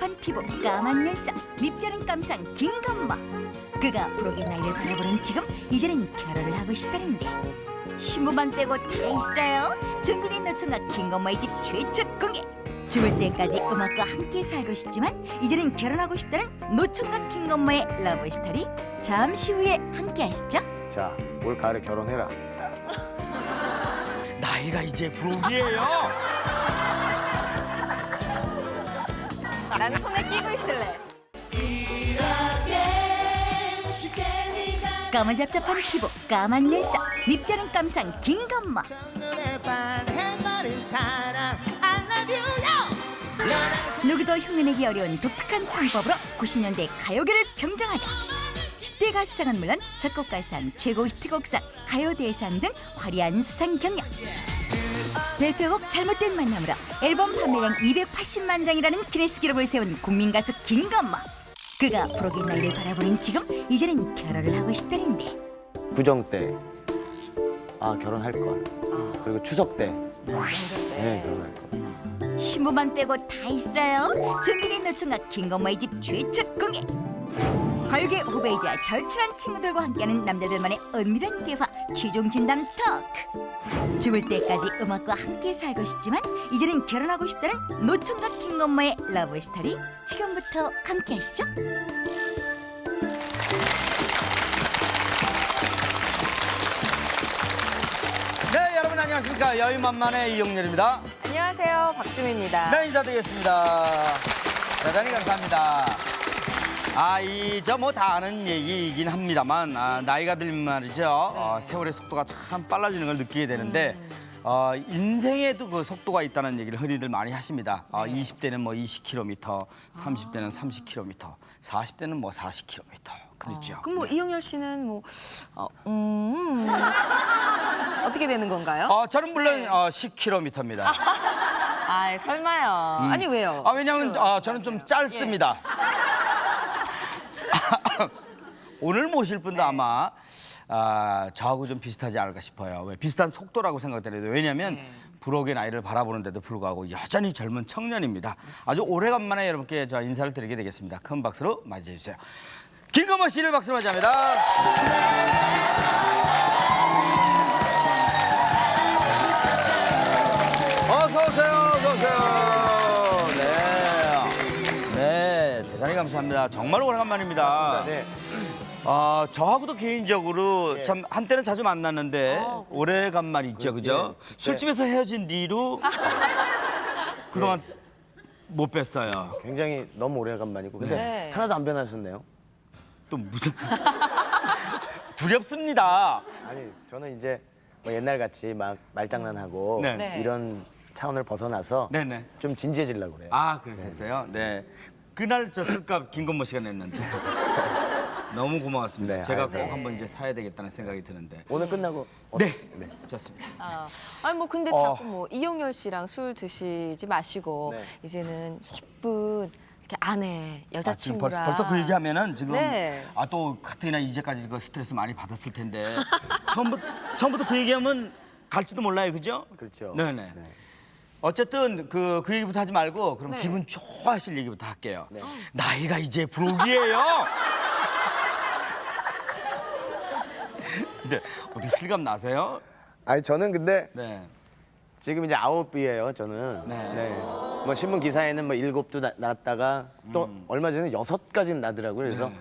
복잡한 피부, 까만 눈썹, 밉지 않은 깜상 김건모. 그가 부록의 나이를 바라보는 지금 이제는 결혼을 하고 싶다는데 신부만 빼고 다 있어요. 준비된 노총각 김건모의 집 최초 공개. 죽을 때까지 음악과 함께 살고 싶지만 이제는 결혼하고 싶다는 노총각 김건모의 러브스토리 잠시 후에 함께 하시죠. 자, 올 가을에 결혼해라. 나이가 이제 부록이에요. 나는 손에 끼고 있을래. 까무잡잡한 피부, 까만 눈썹, 밉지 않은 깜상 김건모. 누구도 흉내내기 어려운 독특한 창법으로 90년대 가요계를 평정하다. 10대 가수상은 물론 작곡가상, 최고 히트곡상, 가요대상 등 화려한 수상 경력. 대표곡 잘못된 만남으로 앨범 판매량 280만 장이라는 기네스 기록을 세운 국민가수 김건모. 그가 부록의 나이를 바라보는 지금 이제는 결혼을 하고 싶다는데 구정 때, 아 결혼할 걸. 그리고 추석 때, 네 결혼할 걸. 신부만 빼고 다 있어요. 준비된 노총각 김건모의 집 최초 공개. 가요계 후배이자 절친한 친구들과 함께하는 남자들만의 은밀한 대화 최종 진담 토크. 죽을 때까지 음악과 함께 살고 싶지만 이제는 결혼하고 싶다는 노총각 김건모의 러브스토리 지금부터 함께 하시죠. 네, 여러분 안녕하십니까. 여유만만의 이용렬입니다. 안녕하세요, 박주미입니다. 네, 인사드리겠습니다. 대단히 감사합니다. 저 뭐 다 아는 얘기이긴 합니다만 나이가 들면 말이죠. 세월의 속도가 참 빨라지는 걸 느끼게 되는데 인생에도 그 속도가 있다는 얘기를 흔히들 많이 하십니다. 20대는 뭐 20km, 30대는 30km, 40대는 뭐 40km. 그렇죠. 그럼 뭐 이용열 씨는 뭐 어떻게 되는 건가요? 저는 물론 네. 10km입니다. 아, 설마요. 아니 왜요? 왜냐하면 저는 좀 짧습니다. 오늘 모실 분도 아마 저하고 좀 비슷하지 않을까 싶어요. 왜 비슷한 속도라고 생각되는데 왜냐하면 부록의 나이를 바라보는데도 불구하고 여전히 젊은 청년입니다. 아주 오래간만에 여러분께 저 인사를 드리게 되겠습니다. 큰 박수로 맞이해 주세요. 김건모 씨를 박수로 맞이합니다. 어서 오세요. 어서 오세요. 네, 대단히 감사합니다. 정말 오래간만입니다. 맞습니다. 네. 저하고도 개인적으로 참 한때는 자주 만났는데 오래간만 있죠, 그죠? 예, 그때- 술집에서 헤어진 뒤로 그동안 못 뵀어요. 굉장히 너무 오래간만이고 근데 네. 하나도 안 변하셨네요. 또 무슨 두렵습니다. 아니 저는 이제 뭐 옛날 같이 막 말장난하고 네. 네. 이런 차원을 벗어나서 네네. 좀 진지해지려고 그래요. 그랬었어요. 네. 그날 저 술값 김건모 씨가 냈는데 너무 고마웠습니다. 네, 제가 아유, 꼭 네. 한번 이제 사야 되겠다는 생각이 드는데. 오늘 끝나고 네, 좋습니다. 아니 뭐 근데 자꾸 뭐 이용열 씨랑 술 드시지 마시고 네. 이제는 예쁜 이렇게 아내 여자친구랑 벌써 그 얘기하면은 지금 네. 또 가뜩이나 이제까지 그 스트레스 많이 받았을 텐데 처음부터 그 얘기하면 갈지도 몰라요, 그죠? 그렇죠. 네네. 네. 어쨌든 그 얘기부터 하지 말고 그럼 네. 기분 좋아하실 얘기부터 할게요. 네. 나이가 이제 부록이에요. 근데 어떻게 실감 나세요? 아니 저는 근데 네. 지금 이제 9이에요. 저는. 네. 뭐 신문 기사에는 뭐 7도 났다가 또 얼마 전에 6까지는 나더라고요. 그래서 네.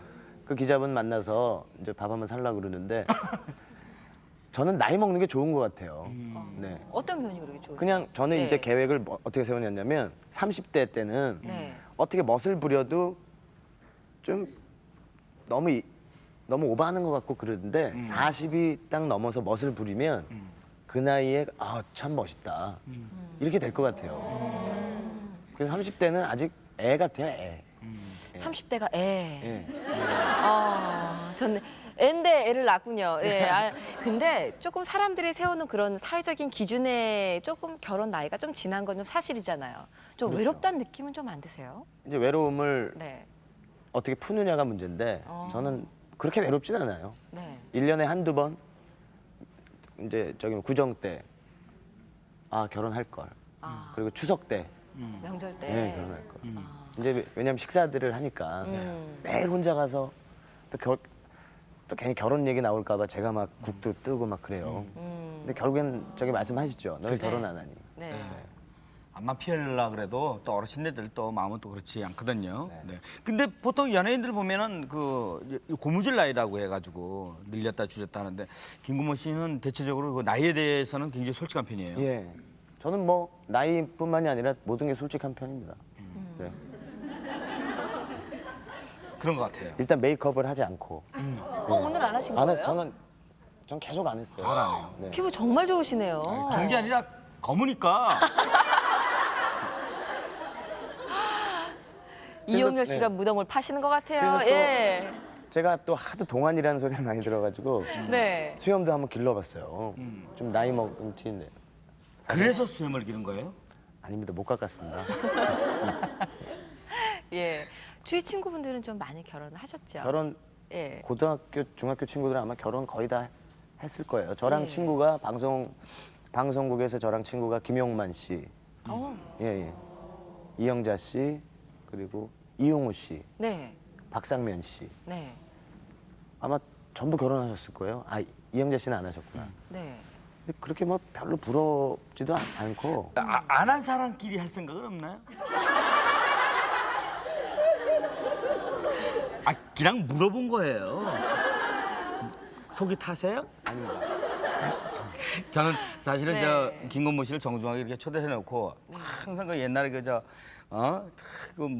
그 기자분 만나서 이제 밥 한번 살라고 그러는데 저는 나이 먹는 게 좋은 것 같아요. 네. 어떤 면이 그렇게 좋으세요? 그냥 저는 네. 이제 계획을 어떻게 세웠냐면 30대 때는 네. 어떻게 멋을 부려도 좀 너무 오버하는 것 같고 그러는데 40이 딱 넘어서 멋을 부리면 그 나이에 참 멋있다 이렇게 될 것 같아요. 그래서 30대는 아직 애 같아요, 애. 30대가 애. 예. 저는 애인데 애를 낳군요. 예. 근데 조금 사람들이 세우는 그런 사회적인 기준에 조금 결혼 나이가 좀 지난 건 좀 사실이잖아요. 좀 그렇죠. 외롭다는 느낌은 좀 안 드세요? 이제 외로움을 네. 어떻게 푸느냐가 문제인데 저는 그렇게 외롭진 않아요. 네. 1년에 한두 번 이제 저기 구정 때 결혼할 걸. 그리고 추석 때 명절 때. 결혼할 걸. 이제 왜냐면 식사들을 하니까 매일 혼자 가서 또 괜히 결혼 얘기 나올까봐 제가 막 국도 뜨고 막 그래요. 근데 결국엔 저기 말씀하시죠. 너희 결혼 안 하니. 네. 암만 피하려 그래도 또 어르신네들 또 마음은 또 그렇지 않거든요. 네. 근데 보통 연예인들 보면은 그 고무줄 나이라고 해가지고 늘렸다 줄였다 하는데 김구모 씨는 대체적으로 그 나이에 대해서는 굉장히 솔직한 편이에요. 예. 저는 뭐 나이뿐만이 아니라 모든 게 솔직한 편입니다. 네. 그런 것 같아요. 일단 메이크업을 하지 않고. 오늘 안 하신 안 해, 거예요? 전 계속 안 했어요. 잘 안 해요. 네. 피부 정말 좋으시네요. 좋은 게 아니라 검으니까. 이용렬 씨가 네. 무덤을 파시는 것 같아요. 그래서 또- 예. 제가 또 하도 동안이라는 소리를 많이 들어가지고 네. 수염도 한번 길러봤어요. 좀 나이 먹은 티인데. 그래서 수염을 기른 거예요? 아닙니다. 못 깎았습니다. 예. 주위 친구분들은 좀 많이 결혼하셨죠? 결혼 예. 고등학교, 중학교 친구들은 아마 결혼 거의 다 했을 거예요. 저랑 네. 친구가 방송국에서 저랑 친구가 김용만 씨, 어. 예. 이영자 씨, 그리고 이용우 씨, 네. 박상면 씨. 네. 아마 전부 결혼하셨을 거예요. 아, 이영자 씨는 안 하셨구나. 네. 근데 그렇게 뭐 별로 부럽지도 않고. 안 한 사람끼리 할 생각은 없나요? 아, 그냥 물어본 거예요. 속이 타세요? 아닙니다. 저는 사실은 네. 저 김건모 씨를 정중하게 이렇게 초대해 놓고 항상 그 옛날에 그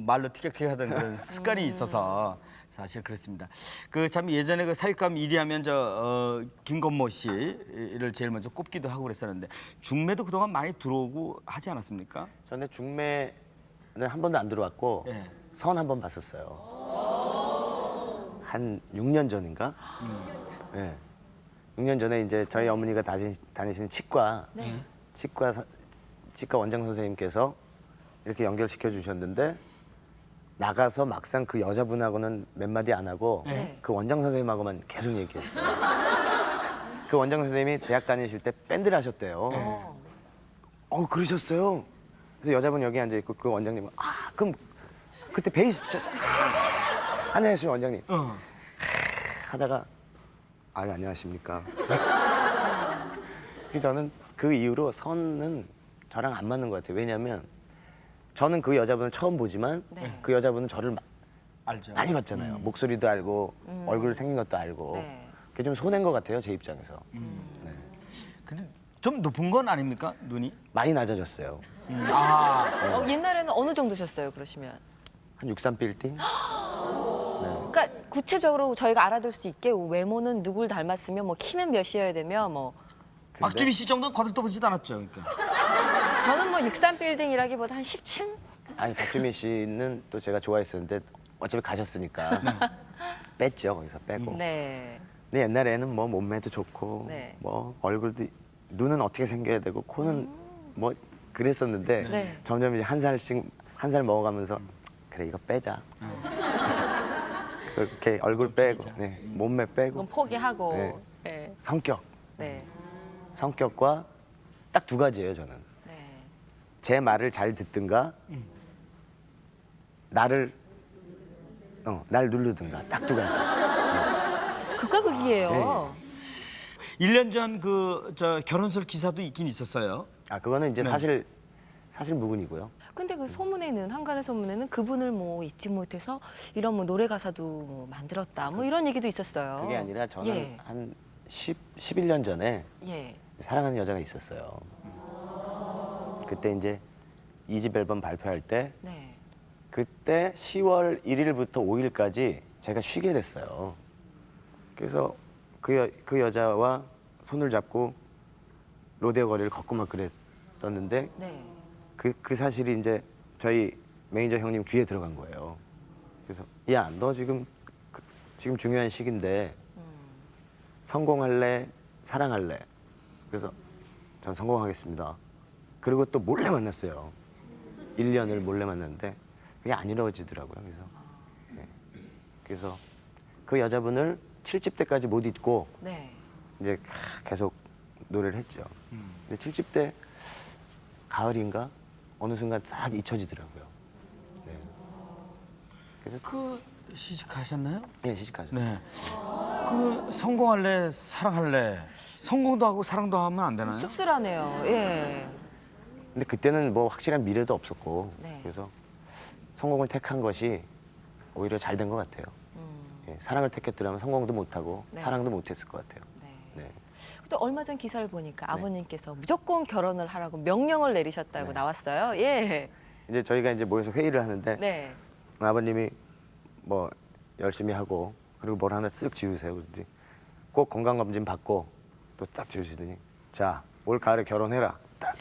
말로 티격태격하던 그런 습관이 있어서 사실 그렇습니다. 그 참 예전에 그 사육감 1위 하면 김건모 씨를 제일 먼저 꼽기도 하고 그랬었는데 중매도 그동안 많이 들어오고 하지 않았습니까? 저는 중매는 한 번도 안 들어왔고 예. 선 한 번 봤었어요. 한 6년 전인가? 네. 6년 전에 이제 저희 어머니가 다니시는 치과 원장 선생님께서 이렇게 연결시켜 주셨는데 나가서 막상 그 여자분하고는 몇 마디 안 하고 네. 그 원장 선생님하고만 계속 얘기했어요. 그 원장 선생님이 대학 다니실 때 밴드를 하셨대요. 그러셨어요? 그래서 여자분 여기 앉아 있고 그 원장님은 그럼 그때 베이스 치셨어요. 안녕하세요 원장님. 하다가 안녕하십니까. 그래서 저는 그 이후로 선은 저랑 안 맞는 것 같아요. 왜냐하면 저는 그 여자분을 처음 보지만 네. 그 여자분은 저를 알죠. 많이 봤잖아요. 목소리도 알고 얼굴 생긴 것도 알고. 네. 그게 좀 손해인 것 같아요. 제 입장에서. 근데 좀 높은 건 아닙니까? 눈이? 많이 낮아졌어요. 옛날에는 어느 정도셨어요, 그러시면? 한 63빌딩? 그러니까 구체적으로 저희가 알아들 수 있게 외모는 누굴 닮았으면 뭐 키는 몇이어야 되며 뭐 박주미 씨 정도는 거들떠보지도 않았죠. 그러니까. 저는 뭐 63빌딩이라기보다 한 10층? 아니 박주미 씨는 또 제가 좋아했었는데 어차피 가셨으니까 뺐죠. 거기서 빼고. 네. 근데 옛날에는 뭐 몸매도 좋고 네. 뭐 얼굴도 눈은 어떻게 생겨야 되고 코는 뭐 그랬었는데 네. 점점 이제 한 살 먹어가면서 그래 이거 빼자. 그렇게 얼굴 빼고 네, 몸매 그건 빼고 포기하고. 네. 네. 성격과 네. 딱 두 가지예요 저는. 네. 제 말을 잘 듣든가 날 누르든가 딱 두 가지. 극과 극이에요. 1년 전 결혼설 기사도 있긴 있었어요. 그거는 이제 네. 사실 무근이고요. 근데 그 소문에는 한간의 소문에는 그분을 뭐 잊지 못해서 이런 뭐 노래 가사도 뭐 만들었다 뭐 이런 얘기도 있었어요. 그게 아니라 저는 예. 한 11년 전에 예. 사랑하는 여자가 있었어요. 그때 이제 2집 앨범 발표할 때 네. 그때 10월 1일부터 5일까지 제가 쉬게 됐어요. 그래서 그 여자와 손을 잡고 로데오 거리를 걷고 막 그랬었는데 네. 그 사실이 이제 저희 매니저 형님 귀에 들어간 거예요. 그래서 야, 너 지금 중요한 시기인데 성공할래? 사랑할래? 그래서 전 성공하겠습니다. 그리고 또 몰래 만났어요. 1년을 몰래 만났는데 그게 안 이루어지더라고요. 그래서 그 여자분을 7집 때까지 못 잊고 네. 이제 계속 노래를 했죠. 근데 7집 때 가을인가 어느 순간 싹 잊혀지더라고요. 네. 그래서 그 시집가셨나요? 예, 시집가셨어요. 네. 그 성공할래, 사랑할래. 성공도 하고 사랑도 하면 안 되나요? 씁쓸하네요. 예. 근데 그때는 뭐 확실한 미래도 없었고 네. 그래서 성공을 택한 것이 오히려 잘 된 것 같아요. 예, 사랑을 택했더라면 성공도 못하고 네. 사랑도 못했을 것 같아요. 네. 네. 또 얼마 전 기사를 보니까 아버님께서 무조건 결혼을 하라고 명령을 내리셨다고 네. 나왔어요. 예. 이제 저희가 이제 모여서 회의를 하는데 네. 아버님이 뭐 열심히 하고 그리고 뭘 하나 쓱 지우세요. 그래서 꼭 건강검진 받고 또 딱 지우시더니 자, 올 가을에 결혼해라. 딱.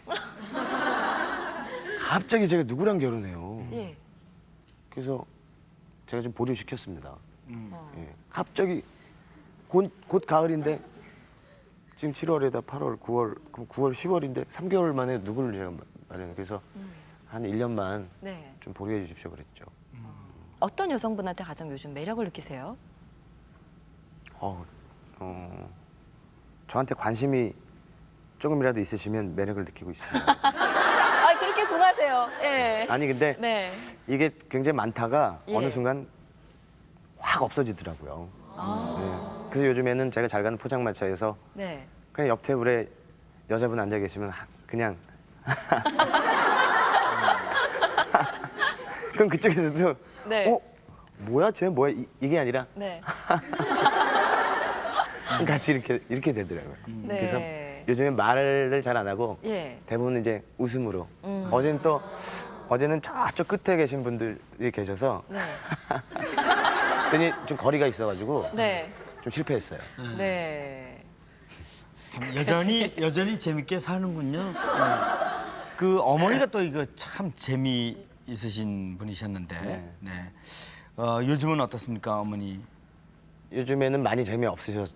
갑자기 제가 누구랑 결혼해요. 예. 그래서 제가 좀 보류시켰습니다. 예. 갑자기 곧 가을인데 지금 7월에다 8월, 9월, 그럼 9월, 10월인데 3개월 만에 누구를 제가 마련해. 그래서 한 1년만 네. 좀 보류해 주십시오 그랬죠. 어떤 여성분한테 가장 요즘 매력을 느끼세요? 저한테 관심이 조금이라도 있으시면 매력을 느끼고 있습니다. 아, 그렇게 궁하세요. 예. 아니 근데 네. 이게 굉장히 많다가 예. 어느 순간 확 없어지더라고요. 네. 그래서 요즘에는 제가 잘 가는 포장마차에서 네. 그냥 옆 테이블에 여자분 앉아 계시면 그냥 그럼 그쪽에서도 네. 뭐야 쟤 뭐야 이게 아니라 네. 같이 이렇게 되더라고요. 네. 그래서 요즘에 말을 잘 안 하고 예. 대부분 이제 웃음으로. 어제는 저쪽 끝에 계신 분들이 계셔서 네. 괜히 좀 거리가 있어가지고 네. 좀 실패했어요. 네. 여전히 재밌게 사는군요. 네. 그 어머니가 또 이거 참 재미 있으신 분이셨는데. 네. 네. 요즘은 어떻습니까, 어머니? 요즘에는 많이 재미없으셨.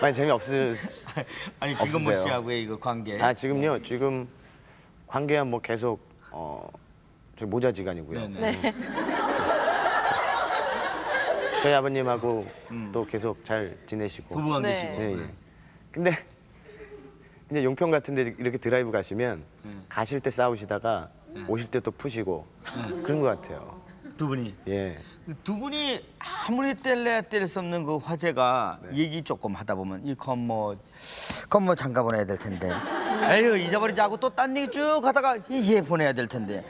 많이 재미없으. 아니 김건모 없으세요. 씨하고의 이거 관계. 아 지금요. 지금 관계야 뭐 계속 저 모자지간이고요. 네네. 저희 아버님하고 또 계속 잘 지내시고. 부부 관계시고. 네. 네, 예. 근데 이제 용평 같은데 이렇게 드라이브 가시면 가실 때 싸우시다가 오실 때 또 푸시고 그런 것 같아요. 두 분이. 예. 두 분이 아무리 뗄래야 뗄 수 없는 그 화제가 얘기 조금 하다 보면 이 건모 장가 보내야 될 텐데. 에휴 잊어버리지 하고 또 딴 얘기 쭉 하다가 이게 보내야 될 텐데.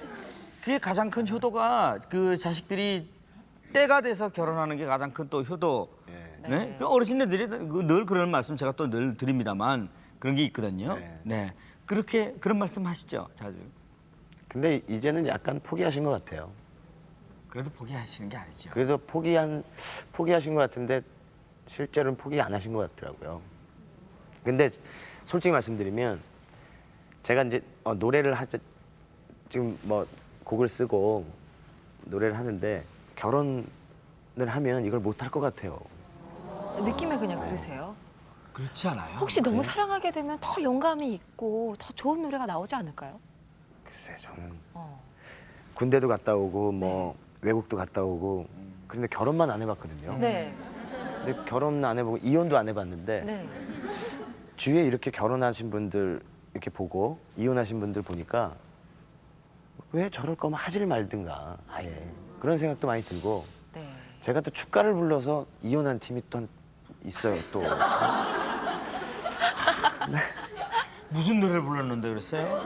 그게 가장 큰 효도가 그 자식들이 때가 돼서 결혼하는 게 가장 큰 또 효도. 네. 그 어르신들이 늘 그런 말씀 제가 또 늘 드립니다만 그런 게 있거든요. 네. 네. 그렇게 그런 말씀 하시죠 자주. 근데 이제는 약간 포기하신 것 같아요. 그래도 포기하시는 게 아니죠. 그래도 포기하신 것 같은데 실제로는 포기 안 하신 것 같더라고요. 근데 솔직히 말씀드리면 제가 이제 노래를 지금 뭐 곡을 쓰고 노래를 하는데 결혼을 하면 이걸 못 할 것 같아요. 느낌에 그냥 그러세요? 그렇지 않아요? 혹시 너무 사랑하게 되면 더 영감이 있고 더 좋은 노래가 나오지 않을까요? 글쎄 저는 어. 군대도 갔다 오고 뭐 외국도 갔다 오고 그런데 결혼만 안 해봤거든요. 네. 근데 결혼 안 해보고 이혼도 안 해봤는데 네. 주위에 이렇게 결혼하신 분들 이렇게 보고 이혼하신 분들 보니까 왜 저럴 거면 하질 말든가 아예 그런 생각도 많이 들고 네. 제가 또 축가를 불러서 이혼한 팀이 또 있어요 또. 무슨 노래를 불렀는데 그랬어요?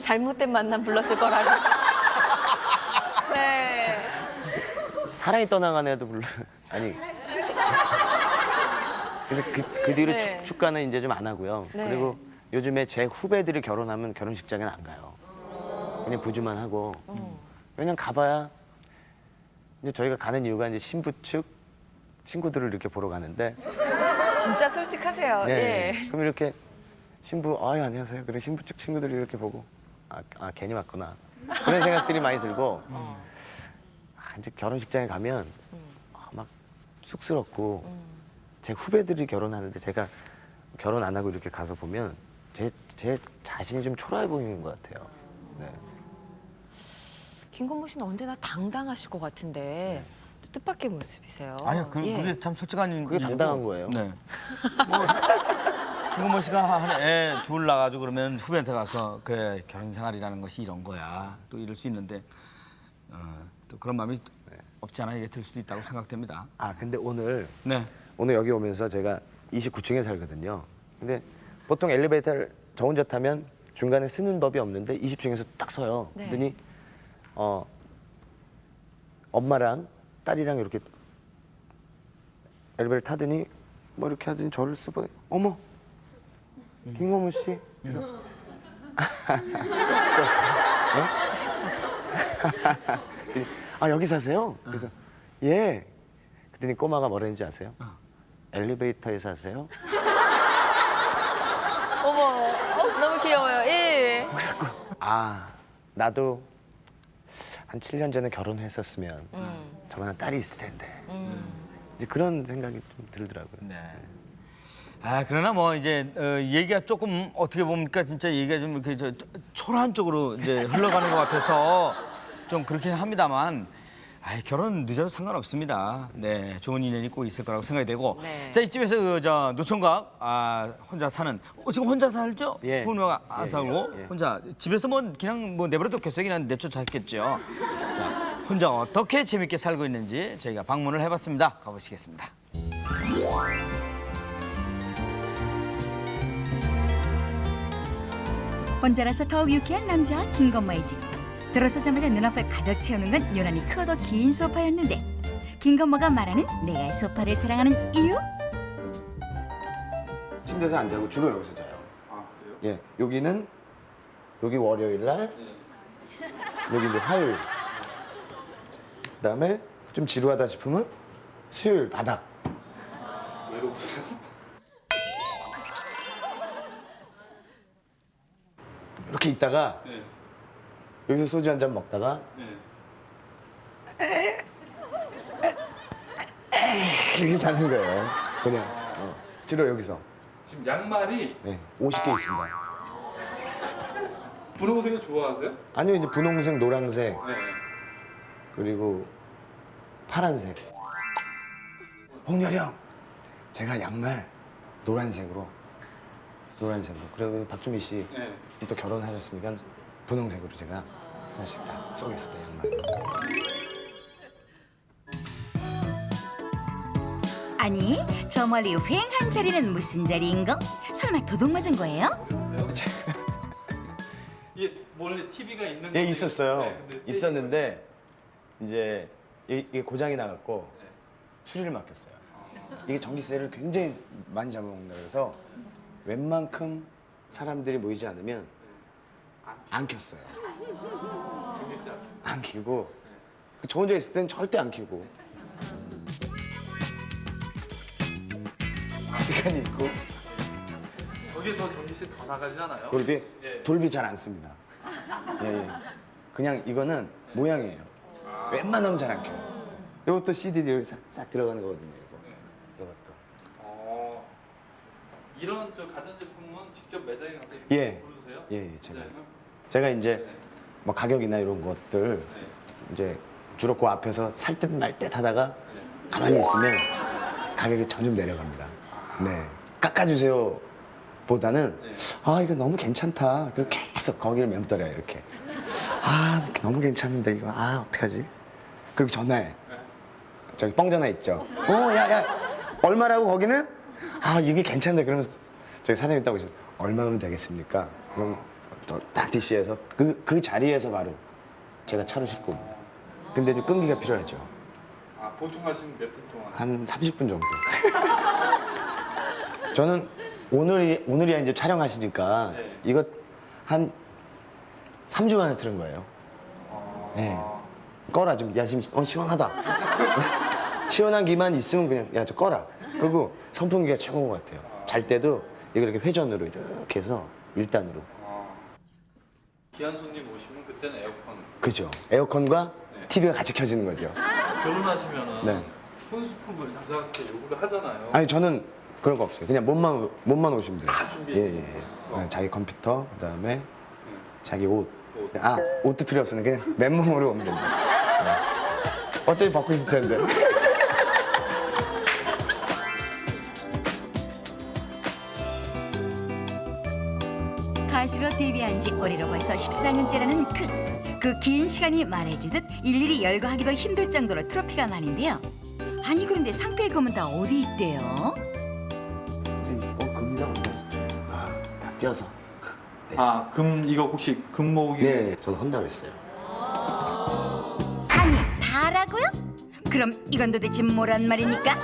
잘못된 만남 불렀을 거라고. 네. 사랑이 떠나간 애도 불러 아니 그래서 그 뒤로 네. 축가는 이제 좀 안 하고요. 네. 그리고 요즘에 제 후배들이 결혼하면 결혼식장에는 안 가요. 그냥 부주만 하고 왜냐면 가봐야 이제 저희가 가는 이유가 이제 신부 측 친구들을 이렇게 보러 가는데 진짜 솔직하세요. 네. 예. 그럼 이렇게 신부 아유 안녕하세요. 그래 신부 측 친구들이 이렇게 보고 아 괜히 왔구나 그런 생각들이 많이 들고 이제 결혼식장에 가면 막 쑥스럽고 제 후배들이 결혼하는데 제가 결혼 안 하고 이렇게 가서 보면 제 자신이 좀 초라해 보이는 것 같아요. 네. 김건모 씨는 언제나 당당하실 것 같은데 또 뜻밖의 모습이세요. 아니요, 예. 그게 참 솔직한 그게 당당한 거예요. 네. 김건모 씨가 애 둘 낳아가지고 그러면 후배한테 가서 그래 결혼 생활이라는 것이 이런 거야 또 이럴 수 있는데 또 그런 마음이 없지 않아 이게 들 수도 있다고 생각됩니다. 아 근데 오늘 네. 여기 오면서 제가 29층에 살거든요. 근데 보통 엘리베이터를 저 혼자 타면 중간에 쓰는 법이 없는데 20층에서 딱 서요. 네. 그러더니 엄마랑 딸이랑 이렇게 엘리베이터 타더니 뭐 이렇게 하더니 저를 쓰고 어머 김건모 씨. 그래서 아 여기 사세요? 그래서 예. 그랬더니 꼬마가 뭐라는지 아세요? 엘리베이터에 사세요? 어머, 너무 귀여워요. 예. 아 나도 한 7년 전에 결혼했었으면 저만한 딸이 있을 텐데 이제 그런 생각이 좀 들더라고요. 네. 아 그러나 뭐 이제 얘기가 조금 어떻게 보니까 진짜 얘기가 좀 이렇게 초라한 쪽으로 이제 흘러가는 것 같아서 좀 그렇긴 합니다만. 아 결혼 늦어도 상관없습니다. 네, 좋은 인연이 꼭 있을 거라고 생각이 되고. 네. 자 이쯤에서 저 노총각 혼자 사는 지금 혼자 살죠? 예. 부모가 안 예, 살고 예. 혼자 집에서 뭐 그냥 뭐 내버려뒀겠어요? 그냥 내쫓았겠죠. 자 혼자 어떻게 재밌게 살고 있는지 저희가 방문을 해봤습니다. 가보시겠습니다. 혼자라서 더욱 유쾌한 남자 김건모의 집. 들어서자마자 눈앞을 가득 채우는 건 유난히 크고 긴 소파였는데 김건모가 말하는 내가 소파를 사랑하는 이유? 침대에서 안 자고 주로 여기서 자요. 아 그래요? 예, 여기 월요일 날, 여기 이제 화요일. 그다음에 좀 지루하다 싶으면 수요일 바닥. 외로우세요? 이렇게 있다가 네. 여기서 소주 한 잔 먹다가 네. 이렇게 자는 거예요. 그냥 주로 여기서. 지금 양말이 네, 50개 있습니다. 분홍색을 좋아하세요? 아니요, 이제 분홍색, 노란색 네. 그리고 파란색. 홍렬이 형, 제가 양말 노란색으로. 그리고 박주미 씨 또 네. 결혼하셨으니까 분홍색으로 제가 하나씩 다 쏘겠습니다, 양말. 아니 저 멀리 휑한 자리는 무슨 자리인가? 설마 도둑 맞은 거예요? 이게 원래 TV가 있는 예, 건데- 있었어요. 네, 근데 있었는데 이제 이게 고장이 나갖고 네. 수리를 맡겼어요. 이게 전기세를 굉장히 많이 잡아먹는다 그래서 웬만큼 사람들이 모이지 않으면 안 켰어요. 전기세 안 안 켜고 저 혼자 있을 땐 절대 안 켜고 시간이 있고 저게 더 전기세 더 나가지 않아요? 예. 돌비 잘 안 씁니다. 예. 그냥 이거는 모양이에요. 웬만하면 잘 안 켜요. 이것도 CD도 여기 싹 들어가는 거거든요. 이것도. 이런 저 가전제품은 직접 매장에 가서 예. 고르세요? 예, 제가. 디자인을? 제가 이제 뭐 가격이나 이런 것들 이제 주로 그 앞에서 살 듯 말 듯 하다가 가만히 있으면 가격이 점점 내려갑니다. 네. 깎아주세요 보다는 아 이거 너무 괜찮다. 그리고 계속 거기를 맴돌아요 이렇게. 아 너무 괜찮은데 이거 아 어떡하지? 그리고 전화해. 저기 뻥 전화 있죠. 야야 얼마라고 거기는? 아 이게 괜찮네. 그러면 저기 사장님 따고 있어요. 얼마면 되겠습니까? 그럼 딱 DC에서 그 자리에서 바로 제가 차로 싣고 옵니다. 근데 좀 끈기가 필요하죠. 아 보통 하시면 몇 분 동안? 한 30분 정도. 저는 오늘이야 이제 촬영하시니까 네. 이거 한 3주 만에 들은 거예요. 네. 꺼라 좀. 야 지금 시원하다. 시원한 기만 있으면 그냥 야 저 꺼라. 그리고 선풍기가 최고인 것 같아요. 잘 때도 이렇게 회전으로 이렇게 해서 1단으로. 귀한 손님 오시면 그때는 에어컨. 그죠. 에어컨과 네. TV가 같이 켜지는 거죠. 결혼하시면은 네. 손수품을 자세하게 요구를 하잖아요. 아니 저는 그런 거 없어요. 그냥 몸만 오시면 돼요. 다 준비해 예. 주세요. 네, 자기 컴퓨터 그다음에 네. 자기 옷. 옷. 옷도 필요 없어요. 그냥 맨몸으로 오면 됩니다. 네. 어차피 벗고 있을 텐데. 가수로 데뷔한 지 올해로 벌써 14년째라는 그 긴 시간이 말해주듯 일일이 열거하기도 힘들 정도로 트로피가 많은데요. 아니 그런데 상표의 금은 다 어디 있대요? 금이랑 어디 갔었죠? 다 띄어서. 아, 금 이거 혹시 금목이? 네, 저는 헌다고 했어요. 아니 다라고요? 그럼 이건 도대체 뭐란 말입니까?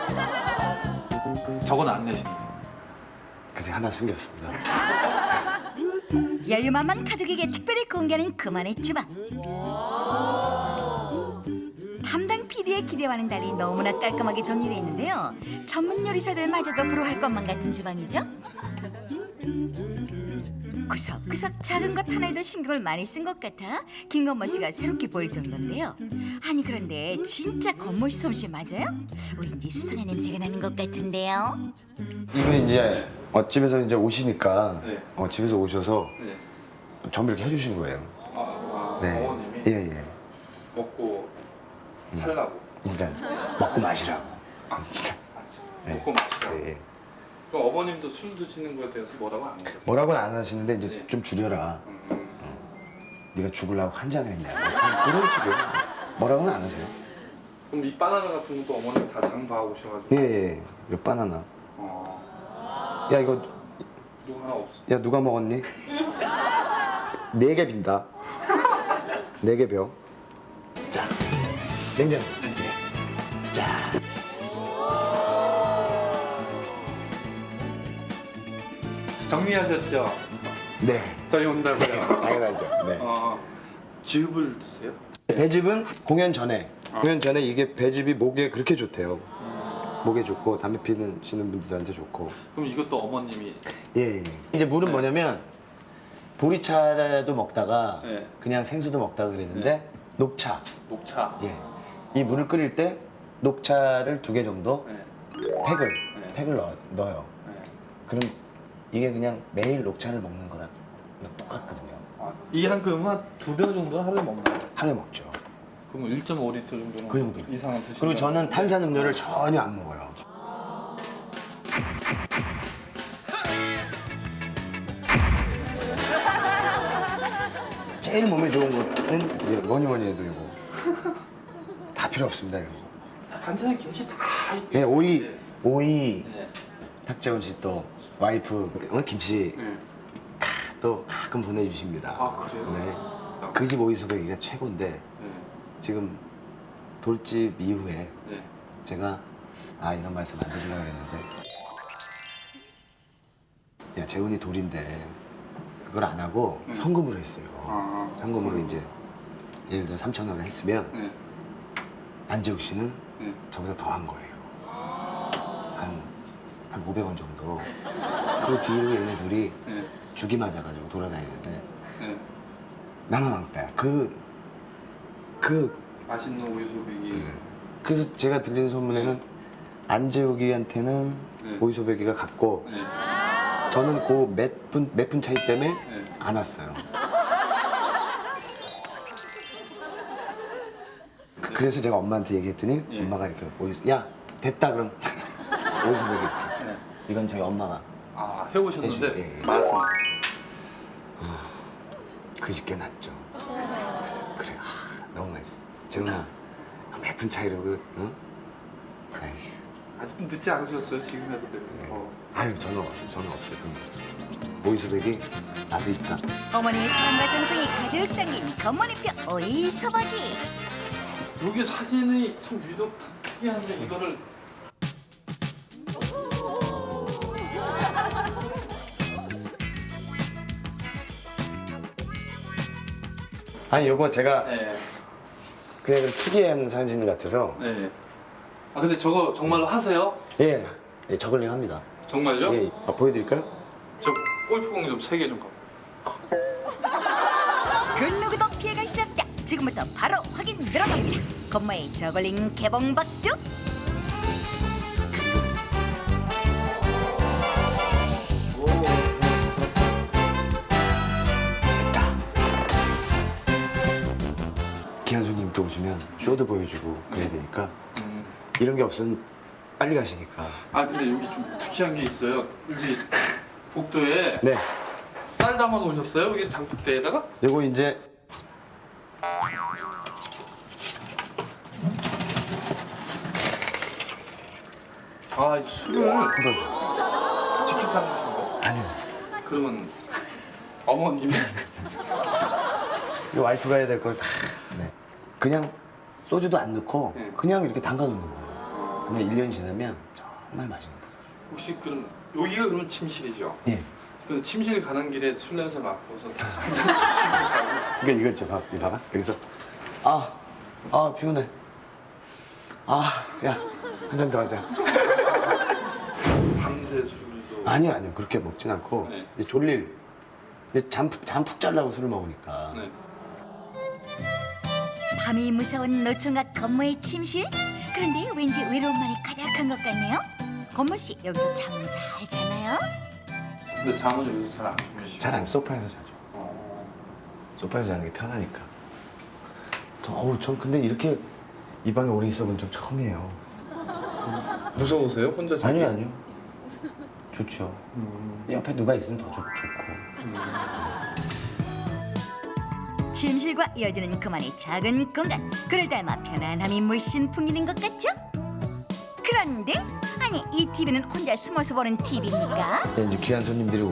저건 안 내시는. 그새 하나 숨겼습니다. 여유만만 가족에게 특별히 공개하는 그만의 주방. 담당 PD의 기대와는 달리 너무나 깔끔하게 정리되어 있는데요. 전문 요리사들마저도 부러워할 것만 같은 주방이죠. 구석구석 작은 것 하나에도 신경을 많이 쓴 것 같아 김건모 씨가 새롭게 보일 정도인데요. 아니 그런데 진짜 건모 씨 솜씨 맞아요? 왠지 수상한 냄새가 나는 것 같은데요. 이분이 이제 집에서 이제 오시니까 네. 집에서 오셔서 네. 전부 이렇게 해주신 거예요. 네. 어머님이 예. 먹고 살라고. 그러니까 먹고 마시라고. 진짜. 네. 먹고 마시라고. 예. 그럼 어머님도 술 드시는 거에 대해서 뭐라고 안 하세요? 뭐라고는 안 하시는데 이제 네. 좀 줄여라. 네가 죽으려고 한잔 했냐. 이런 식으로. 뭐라고는 안 하세요. 그럼 이 바나나 같은 것도 어머님 다 장봐 오셔가지고. 예. 요 바나나. 야 이거 누구 하나 없어. 야 누가 먹었니? 4개 빈다. 4개 벼. 자, 냉장. 자. 정리하셨죠? 네. 저희 온다고요. 당연하죠. 네. 즙을 드세요? 배즙은 공연 전에. 공연 전에 이게 배즙이 목에 그렇게 좋대요. 목에 좋고 담배 피시는 분들한테 좋고. 그럼 이것도 어머님이. 예. 이제 물은 뭐냐면 보리차라도 먹다가 네. 그냥 생수도 먹다가 그랬는데 녹차. 녹차. 예. 이 물을 끓일 때 녹차를 2개 정도 네. 팩을 넣어요. 네. 그럼 이게 그냥 매일 녹차를 먹는 거랑 똑같거든요. 이 한 그릇 한 2병 정도는 하루에 먹나요? 하루에 먹죠. 그럼 1.5리터 정도는 그 정도. 이상은 드시면. 그리고 저는 탄산음료를 전혀 안 먹어요. 제일 몸에 좋은 거는 이제 뭐니 해도 이거 다 필요 없습니다. 이거. 반찬에 김치 다 있고. 예, 있는데. 오이 네. 탁재훈 씨 또 와이프 오늘 김치 네. 또 가끔 보내주십니다. 아, 그래요? 네. 그 집 오이 소백이가 최고인데 네. 지금 돌집 이후에 네. 제가 이런 말씀 안 드리려고 했는데 야 재훈이 돌인데 그걸 안 하고 현금으로 했어요. 현금으로 이제 예를 들어 3,000원을 했으면 네. 안재욱 씨는 네. 저보다 더 한 거예요. 한 500원 정도. 그 뒤로 얘네 둘이 네. 죽이 맞아가지고 돌아다니는데 네. 나는 왕따야. 맛있는 오이 소백이. 그래서 제가 들리는 소문에는 안재욱이한테는 네. 오이소백이가 갔고 네. 저는 그 몇 분 차이 때문에 네. 안 왔어요. 그래서 제가 엄마한테 얘기했더니 예. 엄마가 이렇게 야 됐다 그럼 오이소백이 이렇게. 네. 이건 저희 엄마가 해보셨는데 해주- 예, 예. 맛은. 그짓게 낫죠. 그래 너무 맛있어. 재훈아 그 몇 분 차이로 응? 아이, 아직 늦지 않으셨어요? 지금이라도 몇 더. 아유 전혀 없어요. 오이소백이 나도 있다. 어머니의 사랑과 정성이 가득 담긴 건머니뼈 오이 소박이. 여기 사진이 참 유독 특이한데 이거를. 아니 요거 제가 네. 그냥 좀 특이한 사진 같아서 네. 근데 저거 정말로 하세요? 예 저걸링 합니다. 정말요? 예 보여드릴까요? 저 골프공 좀 3개 좀 갖고. 그 누구도 피해갈 수 없다. 지금부터 바로 확인 들어갑니다. 건모의 저글링 개봉박두. 기한 손님 또 오시면 쇼도 보여주고 그래야 되니까 이런 게 없으면 빨리 가시니까. 근데 여기 좀 특이한 게 있어요. 여기 복도에 네. 쌀 담아 놓으셨어요? 여기 장독대에다가? 요거 이제 아, 이 술을 묻어주세요. 직접 담그신 거예요? 아니요. 그러면 어머님이 이 와이프가 해야 될 걸 다. 네. 그냥 소주도 안 넣고 네. 그냥 이렇게 담가 놓는 거예요. 그냥 1년 지나면 정말 맛있는 거예요. 혹시 그럼 여기가 그러면 침실이죠? 예. 그 침실 가는 길에 술 냄새 맡고서 다시 한잔 드시고 가고. 그러니까 이거 있죠, 이거 봐봐. 여기서 피곤해. 야, 한 잔 더 하자. 밤새 술도. 아니요, 그렇게 먹진 않고 네. 이제 졸릴. 이제 잠 푹 자려고 술을 먹으니까. 네. 밤이 무서운 노총각 건모의 침실. 그런데 왠지 외로움만이 가득한 것 같네요. 건모 씨 여기서 잠 잘 자나요? 근데 잠은 여기서 잘 안 주무시고. 잘 안 소파에서 자죠. 소파에서 자는 게 편하니까. 전 근데 이렇게 이 방에 오래 있어본 적 처음이에요. 무서우세요? 혼자 자기? 아니요. 좋죠. 옆에 누가 있으면 더 좋고. 침실과 이어지는 그만의 작은 공간. 그를 닮아 편안함이 물씬 풍기는 것 같죠? 그런데 아니 이 TV는 혼자 숨어서 보는 TV입니까? 이제 귀한 손님들이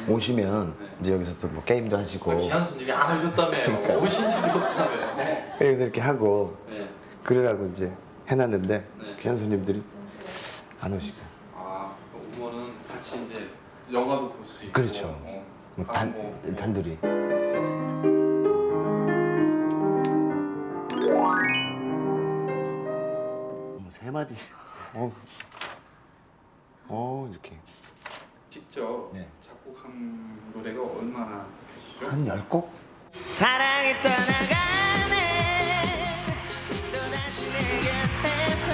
오시면 이제 여기서 또 뭐 게임도 하시고 귀한 손님이 안 오셨다며요. 그러니까. 오신 줄이 없다며요. 여기서 이렇게 하고 네. 그러라고 이제 해놨는데 네. 귀한 손님들이 안 오시고 아, 오면은 같이 이제 영화도 볼 수 있고. 그렇죠. 뭐 단둘이. 세 마디. 이렇게 직접 네. 작곡한 노래가 얼마나 되시죠? 한 10곡? 사랑이 떠나가네 또다시 내 곁에서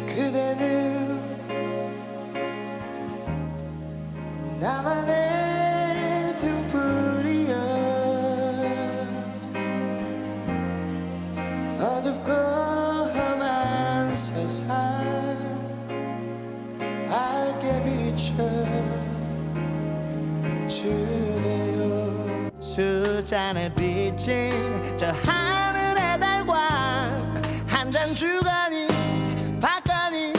그대는 나만의 등불이여 어둡고 험한 세상 밝게 비춰주네요 술잔에 비친 저 하늘의 달과 한 잔 주거니 받거니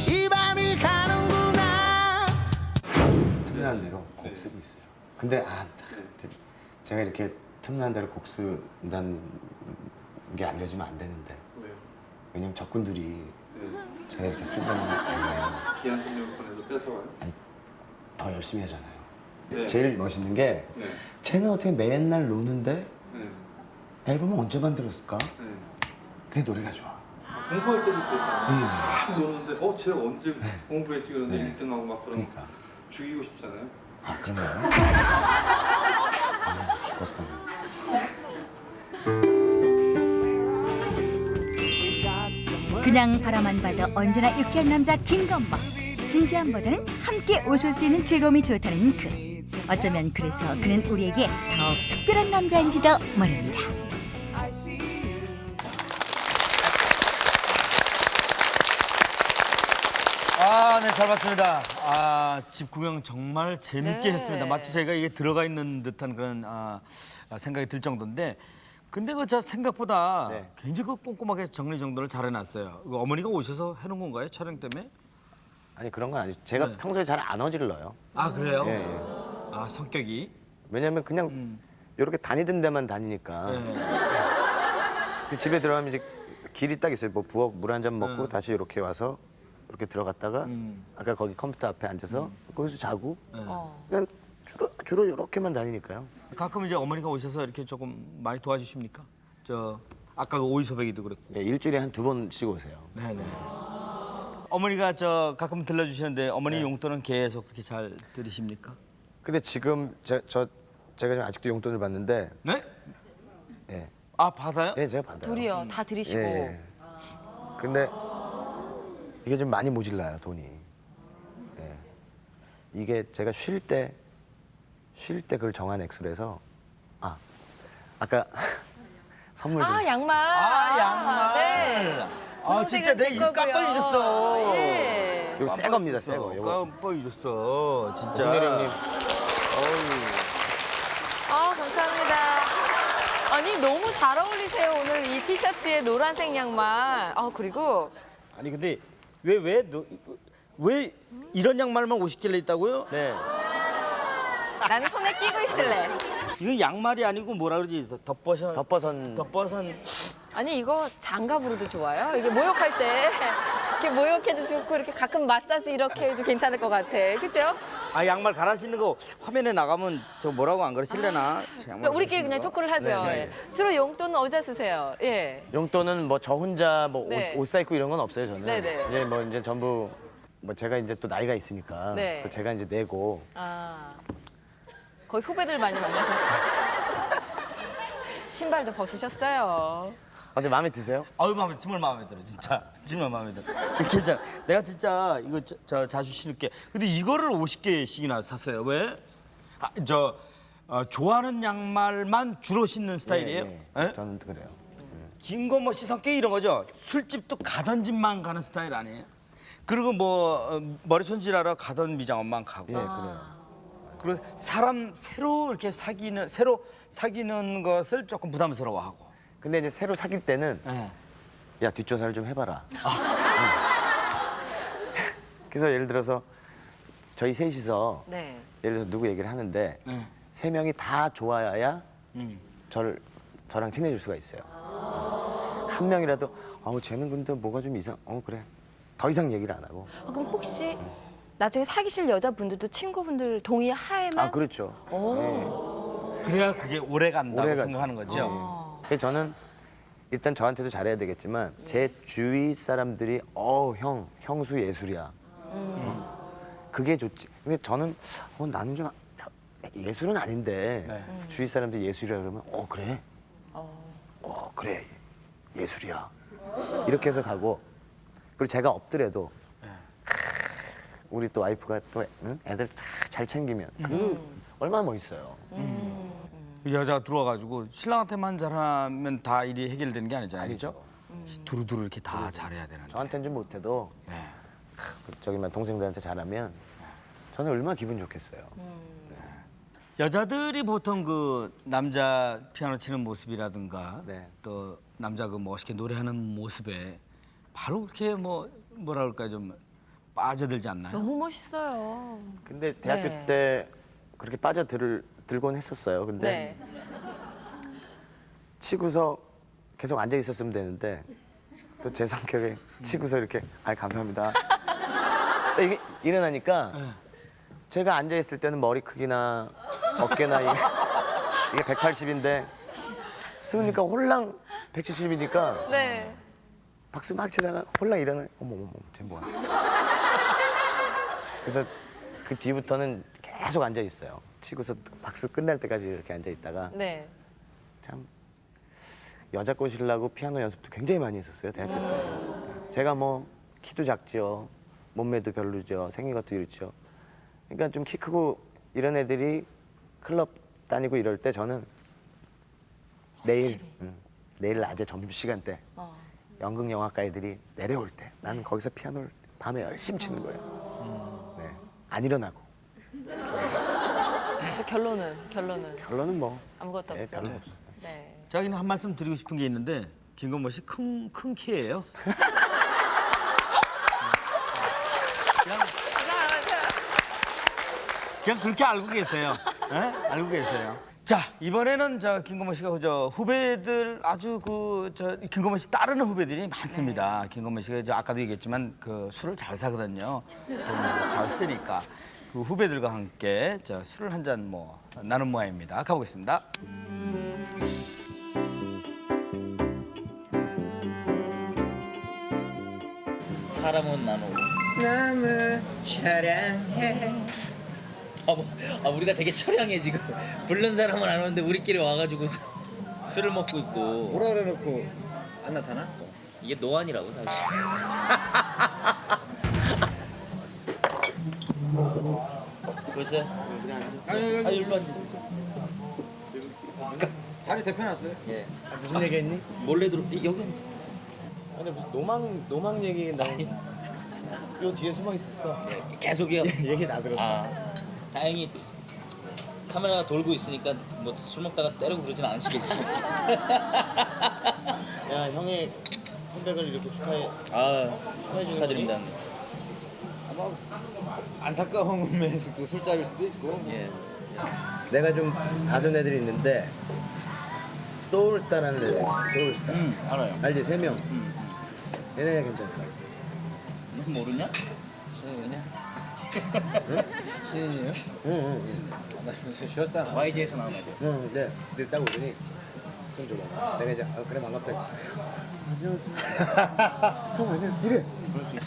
이 밤이 가는구나 틈난 대로 곡 쓰고 있어요. 근데 제가 이렇게 틈난 대로 곡 쓴다는 게 알려지면 안 되는데 왜요? 왜냐면 적군들이 네. 제가 이렇게 쓴다는 걸 알면 귀한 손님을 보내서 뺏어가요? 더 열심히 하잖아요. 네. 제일 멋있는 게 네. 쟤는 어떻게 맨날 노는데 네. 앨범을 언제 만들었을까? 네. 근데 노래가 좋아. 공부할 때도 그렇잖아요. 네. 막 노는데 쟤 언제 공부했지 그러는데 네. 1등하고 막 그런 그러니까. 죽이고 싶잖아요. 그런가요? 죽었다. 그냥 바라만 봐도 언제나 유쾌한 남자 김건모. 진지함보다는 함께 웃을 수 있는 즐거움이 좋다는 그. 어쩌면 그래서 그는 우리에게 더욱 특별한 남자인지도 모릅니다. 네, 잘 봤습니다. 집 구경 정말 재밌게 네. 했습니다. 마치 저희가 이게 들어가 있는 듯한 그런 생각이 들 정도인데, 근데 저 생각보다 네. 굉장히 꼼꼼하게 정리정돈을 잘 해놨어요. 이거 어머니가 오셔서 해놓은 건가요? 촬영 때문에? 아니 그런 건 아니죠. 제가 네. 평소에 잘 안 어질러요. 그래요? 예, 예. 성격이? 왜냐면 그냥 이렇게 다니던 데만 다니니까 네. 그 집에 들어가면 이제 길이 딱 있어요. 뭐 부엌 물 한 잔 먹고 네. 다시 이렇게 와서 이렇게 들어갔다가 아까 거기 컴퓨터 앞에 앉아서 거기서 자고 그냥 주로 이렇게만 다니니까요. 가끔 이제 어머니가 오셔서 이렇게 조금 많이 도와주십니까? 아까 그 오이소백이도 그랬고. 예, 일주일에 한 2번씩 오세요. 네네. 어머니가 가끔 들려주시는데 어머니 용돈은 계속 그렇게 잘 들이십니까? 근데 지금 제가 좀 아직도 용돈을 받는데 네? 예, 받아요? 예 제가 받아요. 둘이요 다 들이시고. 예. 근데 이게 좀 많이 모질라요 돈이. 예. 이게 제가 쉴 때 그걸 정한 액수로 해서 아까 선물 좀 양말. 양말. 네. 아 진짜 내가 이거 깜빡이졌어. 예. 이거 새 겁니다, 새 거. 이거. 깜빡이졌어 진짜. 동렬이 형님. 아, 감사합니다. 아니, 너무 잘 어울리세요, 오늘 이 티셔츠에 노란색 양말. 아, 그리고 아니 근데 왜 이런 양말만 50개나 있다고요? 네. 나는 손에 끼고 있을래. 이거 양말이 아니고 뭐라 그러지? 덮버선. 덮버선. 덮버선. 아니, 이거 장갑으로도 좋아요. 이게 모욕할 때 이렇게 모욕해도 좋고 이렇게 가끔 마사지 이렇게 해도 괜찮을 것 같아. 그죠? 아 양말 갈아 신는 거 화면에 나가면 저 뭐라고 안 그러실래나? 그러니까 우리끼리 그냥 토크를 하죠. 예. 주로 용돈은 어디다 쓰세요? 예. 용돈은 뭐 저 혼자 뭐 네. 옷 사입고 이런 건 없어요, 저는. 네네. 이제 뭐 이제 전부 뭐 제가 이제 또 나이가 있으니까 네. 또 제가 이제 내고 아, 거의 후배들 많이 만나셨어요. 신발도 벗으셨어요. 근데 마음에 드세요? 아유 정말 마음에 들어 진짜 정말 마음에 들어. 괜찮아. 내가 진짜 이거 저 자주 신을게. 근데 이거를 50개씩이나 샀어요. 왜? 좋아하는 양말만 주로 신는 스타일이에요? 네, 예? 저는 그래요. 김건모 씨 성격이 이런 거죠. 술집도 가던 집만 가는 스타일 아니에요? 그리고 뭐 머리 손질하러 가던 미장원만 가고. 예, 그래요. 그리고 사람 새로 사귀는 것을 조금 부담스러워하고. 근데 이제 새로 사귈 때는 예. 야 뒷조사를 좀 해봐라. 응. 그래서 예를 들어서 저희 셋이서 네. 예를 들어서 누구 얘기를 하는데 네. 3명이 다 좋아야 저랑 친해질 수가 있어요. 한 명이라도 쟤는 근데 뭐가 좀 이상. 그래. 더 이상 얘기를 안 하고. 아, 그럼 혹시 나중에 사귀실 여자분들도 친구분들 동의 하에만? 아 그렇죠. 그래야 그게 오래 간다고 오래 가죠. 생각하는 거죠. 그래서 저는 일단 저한테도 잘해야 되겠지만 제 주위 사람들이 형수 예술이야. 그게 좋지. 근데 저는 나는 좀 예술은 아닌데 네. 주위 사람들이 예술이라 그러면 그래. 그래 예술이야. 이렇게 해서 가고 그리고 제가 없더라도 우리 또 와이프가 또 애들 잘 챙기면 얼마나 멋있어요. 여자가 들어와가지고 신랑한테만 잘하면 다 일이 해결되는 게 아니잖아요. 아니죠. 두루두루 이렇게 다 잘해야 되는데. 저한테는 좀 못해도 네. 저기만 동생들한테 잘하면 저는 얼마나 기분 좋겠어요. 여자들이 보통 그 남자 피아노 치는 모습이라든가 네. 또 남자 그 멋있게 노래하는 모습에 바로 그렇게 뭐라 그럴까요 좀 빠져들지 않나요? 너무 멋있어요. 근데 대학교 네. 때 그렇게 들곤 했었어요. 근데 네. 치고서 계속 앉아 있었으면 되는데 또 제 성격에 치고서 이렇게 감사합니다. 이게 일어나니까 제가 앉아 있을 때는 머리 크기나 어깨나 이게 180인데 쓰니까 홀랑 170이니까 네. 박수 막 치다가 홀랑 일어나. 어머 쟤 뭐야? 그래서 그 뒤부터는 계속 앉아 있어요. 치고서 박수 끝날 때까지 이렇게 앉아 있다가 네. 참 여자 꼬시려고 피아노 연습도 굉장히 많이 했었어요 대학교 때. 제가 뭐 키도 작죠, 몸매도 별로죠, 생긴 것도 이렇죠. 그러니까 좀 키 크고 이런 애들이 클럽 다니고 이럴 때 저는 내일 낮에 점심 시간 때 연극 영화과 애들이 내려올 때 나는 거기서 피아노를 밤에 열심히 치는 거예요. 네. 안 일어나고. 그래서 결론은 뭐 아무것도 네, 없어요. 별로 없어요. 네. 자기는 한 말씀 드리고 싶은 게 있는데 김건모 씨 큰 키예요. 그냥 그렇게 알고 계세요. 예? 알고 계세요. 자 이번에는 김건모 씨가 후배들 아주 김건모 씨 따르는 후배들이 많습니다. 김건모 씨가 아까도 얘기했지만 그 술을 잘 사거든요. 잘 쓰니까 그 후배들과 함께 술을 한 잔 나눈 모양입니다. 가보겠습니다. 사람은 나누고 너무 처량해. 우리가 되게 처량해 지금. 부른 사람은 안 오는데 우리끼리 와가지고 술을 먹고 있고. 뭐라 그래놓고 안 나타나? 이게 노안이라고 사실. 보셨어요? 아니 일로 앉으세요. 자리 대표놨어요? 예. 무슨 얘기했니? 몰래 들어 여기 앉으세요. 근데 무슨 노망 얘기 나요 뒤에 숨어 있었어. 계속이요. 얘기 나 들었다. 아, 다행히 카메라가 돌고 있으니까 뭐 술 먹다가 때리고 그러진 않으시겠지. 야 형의 컴백을 이렇게 축하해. 아, 축하드립니다. 아마 안타까움에 그 술자리일 수도 있고. 예. 내가 좀 받은 애들이 있는데 소울스타라는 애들. 소울스타. 알아요. 알지? 3명. 얘네 괜찮다. 넌 모르냐? 신인이에요? 응. 나 요새 쉬었잖아. YG에서 나온 애들. 응. 근데 늘 딱 오더니 손 줘봐. 내가 이제 그래 반갑다. 안녕하세요. 형 안녕하세요. 이래. 그럴 수 있어.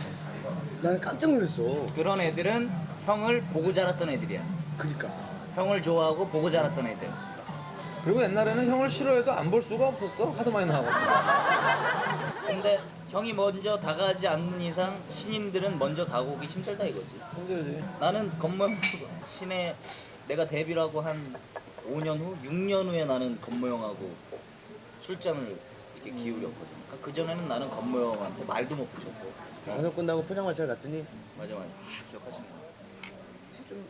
난 깜짝 놀랐어. 그런 애들은 형을 보고 자랐던 애들이야. 그니까. 형을 좋아하고 보고 자랐던 애들. 그리고 옛날에는 형을 싫어해도 안 볼 수가 없었어. 하도 많이 나와서. 근데 형이 먼저 다가가지 않는 이상 신인들은 먼저 다가오기 힘들다 이거지. 힘들지. 나는 건모형 신에 내가 데뷔를 하고 한 5년 후, 6년 후에 나는 건모형하고 술잔을 이렇게 기울였거든. 그러니까 그전에는 나는 건모형한테 말도 못 붙였고. 방송 끝나고 포장마차를 갔더니 맞아. 기억하시는 거. 좀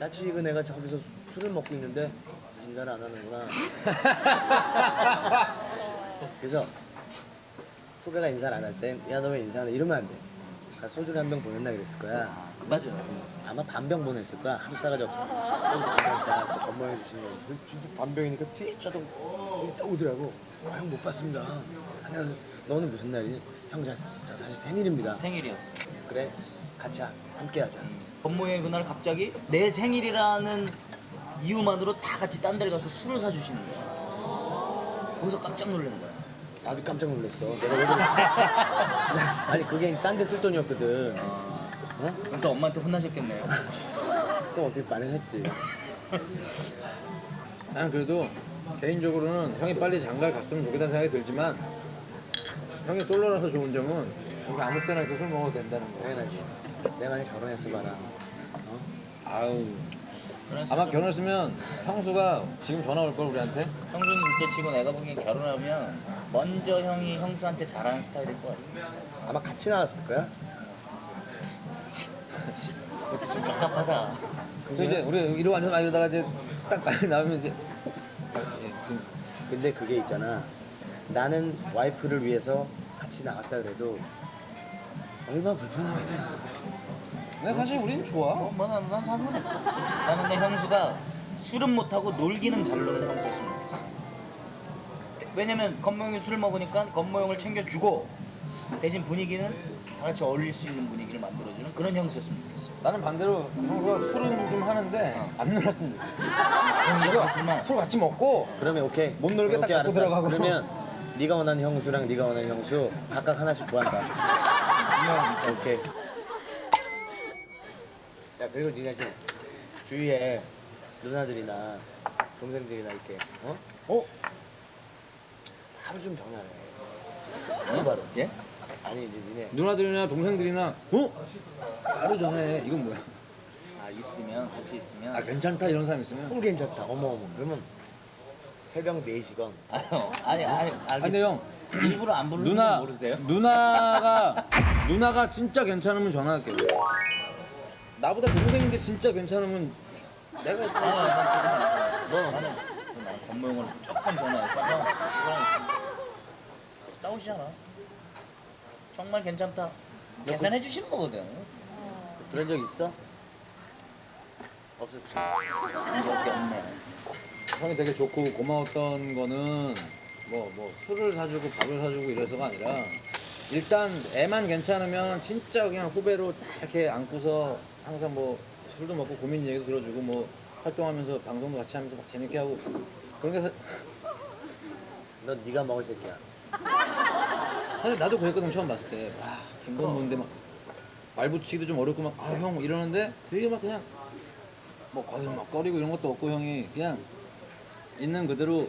낯이 익은 애가 저기서 술을 먹고 있는데 인사를 안 하는구나. 그래서 후배가 인사를 안 할 땐 야 너 왜 인사 안 해? 이러면 안 돼. 그러니까 소주를 한 병 보냈나 그랬을 거야. 맞아. 아마 반병 보냈을 거야. 하도 싸가지 없어. 반병 딱 건모해 주시는 거. 진짜 반병이니까 뒤에 저도 오더라고. 아, 형 못 봤습니다. 안녕하세요. 너는 무슨 날이니? 형 저 사실 생일입니다. 생일이었어. 그래 같이 함께 하자. 건모형이 그날 갑자기 내 생일이라는 이유만으로 다 같이 딴 데를 가서 술을 사주시는 거야. 거기서 깜짝 놀란 거야. 나도 깜짝 놀랐어. 내가 왜 그랬어? 아니 그게 딴 데 쓸 돈이었거든. 어? 그럼 또 엄마한테 혼나셨겠네요. 또 어떻게 말을 했지. 난 그래도 개인적으로는 형이 빨리 장가를 갔으면 좋겠다는 생각이 들지만 형이 솔로라서 좋은 점은 여기 아무 때나 이렇게 술 먹어도 된다는 거. 당연하지. 내 만약 결혼했어 봐라. 아우. 아마 결혼했으면 형수가 지금 전화 올 걸 우리한테. 형수는 그때 지금 내가 보기엔 결혼하면 먼저 형이 형수한테 잘하는 스타일일 것 같아. 아마 같이 나왔을 거야. 그것도 좀 답답하다. 그래서 이제 우리 이러고 앉아서 이러다가 이제 딱 나오면 이제 근데 그게 있잖아. 나는 와이프를 위해서 같이 나갔다 그래도 얼마나 불편하겠냐. 근데 사실 우린 좋아. 난 상관없어. 나는 내 형수가 술은 못하고 놀기는 잘 노는 형수였으면 좋겠어. 왜냐면 건모형이 술을 먹으니까 건모형을 챙겨주고 대신 분위기는 다 같이 어울릴 수 있는 분위기를 만들어주는 그런 형수였으면 좋겠어. 나는 반대로 형수가 술은 좀 하는데 안 놀았으면 좋겠어. 형이 가수만 술 같이 먹고 그러면 오케이. 못 놀게 딱 오케이, 갖고 알았어. 들어가고. 그러면 네가 원하는 형수랑 네가 원하는 형수 각각 하나씩 구한다. 오케이. 야 그리고 니네 좀 주위에 누나들이나 동생들이나 이렇게 바로 좀 전화해. 바로. 예? 아니 이제 니네 누나들이나 동생들이나 바로 전화해. 이건 뭐야? 아 있으면 같이 있으면 아 괜찮다 이런 사람 있으면. 너무 괜찮다. 어머 그러면 새벽 4시건 아니 알겠어. 근데 형 일부러 안 부르는 줄 모르세요? 누나가 진짜 괜찮으면 전화할게. 나보다 동생인데 진짜 괜찮으면 내가 나는 건모형을 조금 전화해서 형 이거랑 있으면 나오시잖아. 정말 괜찮다. 계산해 주시는 거거든. 그런 적 있어? 없었지. 이렇게 없네. 형이 되게 좋고 고마웠던 거는 뭐 술을 사주고 밥을 사주고 이래서가 아니라 일단 애만 괜찮으면 진짜 그냥 후배로 딱 이렇게 안고서 항상 뭐 술도 먹고 고민 얘기도 들어주고 뭐 활동하면서 방송도 같이 하면서 막 재밌게 하고 그런 게 넌 네가 먹을 새끼야. 사실 나도 그랬거든. 처음 봤을 때 와 김건모인데 막 말 붙이기도 좀 어렵고 막 아 형 이러는데 되게 막 그냥 뭐 거들먹거리고 이런 것도 없고 형이 그냥 있는 그대로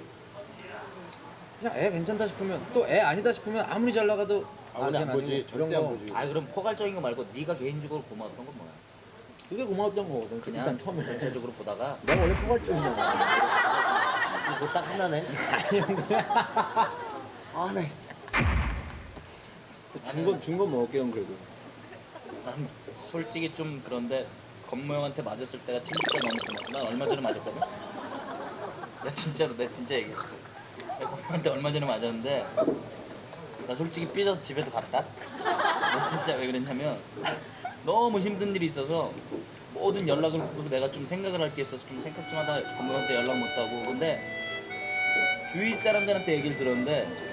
그냥 애 괜찮다 싶으면 또 애 아니다 싶으면 아무리 잘 나가도 아무리 안 보지. 이런 절대 안 거 보지. 아 그럼 포괄적인 거 말고 네가 개인적으로 고마웠던 건 뭐야? 그게 고마웠던 거거든. 그냥 일단 처음에 전체적으로 보다가 내가 원래 포괄적이잖아. 이거 딱 하나네. 아니 형 아, 나 준건 먹을게요, 형 그래도. 난 솔직히 좀 그런데 건모 형한테 맞았을 때가 진짜 너무 고맙고 난 얼마 전에 맞았거든. 나 진짜 얘기해. 내가 건모 형한테 얼마 전에 맞았는데 나 솔직히 삐져서 집에도 갔다. 나 진짜 왜 그랬냐면 너무 힘든 일이 있어서 모든 연락을 내가 좀 생각을 할 게 있어서 좀 생각 좀 하다가 건모 형한테 연락 못 하고 근데 주위 사람들한테 얘기를 들었는데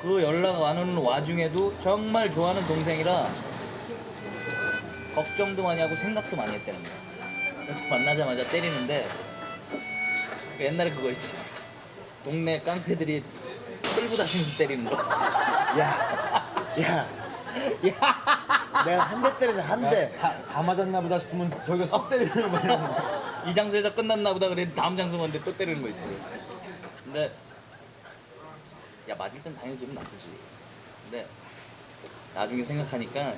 그 연락 안 오는 와중에도 정말 좋아하는 동생이라 걱정도 많이 하고 생각도 많이 했다는 거야. 그래서 만나자마자 때리는데 옛날에 그거 있지. 동네 깡패들이 끌고 다니면서 때리는 거. 야, 내가 한 대 때려서 한 대. 다 맞았나 보다 싶으면 저기가 쏙 때리는 거 이런 거. 이 장소에서 끝났나 보다 그래 다음 장소 갔는데 또 때리는 거 있지. 근데 야 맞을 땐 당연히 기분 나쁘지. 근데 나중에 생각하니까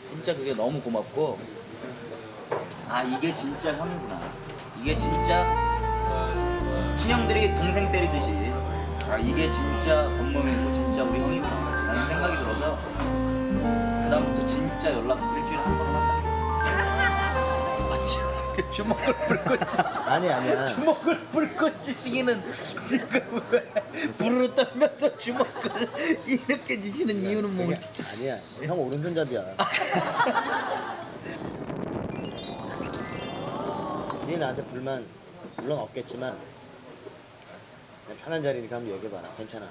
진짜 그게 너무 고맙고 아 이게 진짜 형이구나. 이게 진짜 친형들이 동생 때리듯이 아 이게 진짜 건범이고 진짜 우리 형이구나 라는 생각이 들어서 그다음부터 진짜 연락 일주일에 한 번은 한다. 맞지? 그 주먹을 불꽃이 아니야. 주먹을 불꽃 쥐시기는 지금 왜 부르르 떨면서 주먹을 이렇게 쥐시는 이유는 뭐? 아니야. 형 오른손잡이야. 네 나한테 불만 물론 없겠지만 그냥 편한 자리니까 한번 얘기해봐라. 괜찮아.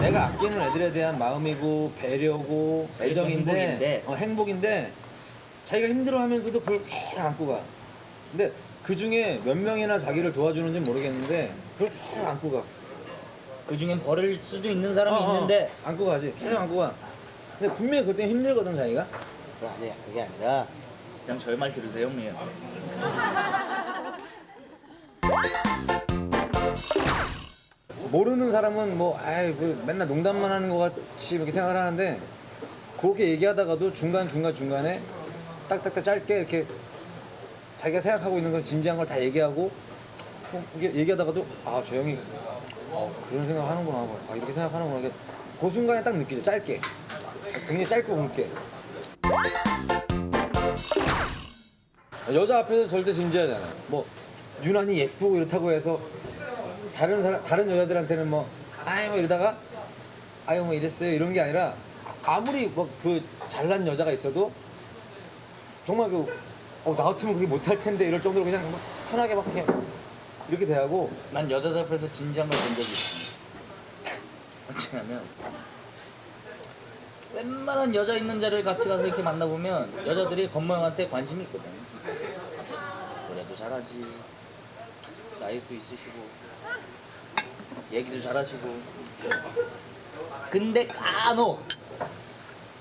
내가 아끼는 애들에 대한 마음이고 배려고 애정인데 행복인데. 행복인데 자기가 힘들어하면서도 그걸 계속 안고 가. 근데 그 중에 몇 명이나 자기를 도와주는지 모르겠는데 그걸 계속 안고 가. 그 중엔 버릴 수도 있는 사람이 있는데 안고 가지. 계속 안고 가. 근데 분명히 그때 힘들거든 자기가. 그거 아니야. 그게 아니라 그냥 저희 말 들으세요 형님. 모르는 사람은 뭐 아이 뭐 맨날 농담만 하는 것 같이 이렇게 생각을 하는데 그렇게 얘기하다가도 중간에 딱딱딱 짧게 이렇게 자기가 생각하고 있는 걸 진지한 걸 다 얘기하고 이게 얘기하다가도 아 저 형이 그런 생각 하는구나 아 이렇게 생각하는구나 이게 그 순간에 딱 느끼죠. 짧게 굉장히 짧고 굵게. 여자 앞에서 절대 진지하잖아. 뭐 유난히 예쁘고 이렇다고 해서 다른 여자들한테는 뭐 아이 뭐 이러다가 아유 뭐 이랬어요 이런 게 아니라 아무리 뭐 그 잘난 여자가 있어도 정말 나 같으면 그렇게 못할 텐데 이럴 정도로 그냥 막 편하게 막 그냥 이렇게 대하고. 난 여자들 앞에서 진지한 걸 본 적이 있어. 언제냐면 웬만한 여자 있는 자리를 같이 가서 이렇게 만나보면 여자들이 건모 형한테 관심이 있거든. 노래도 잘하지, 나이도 있으시고, 얘기도 잘하시고. 근데 간혹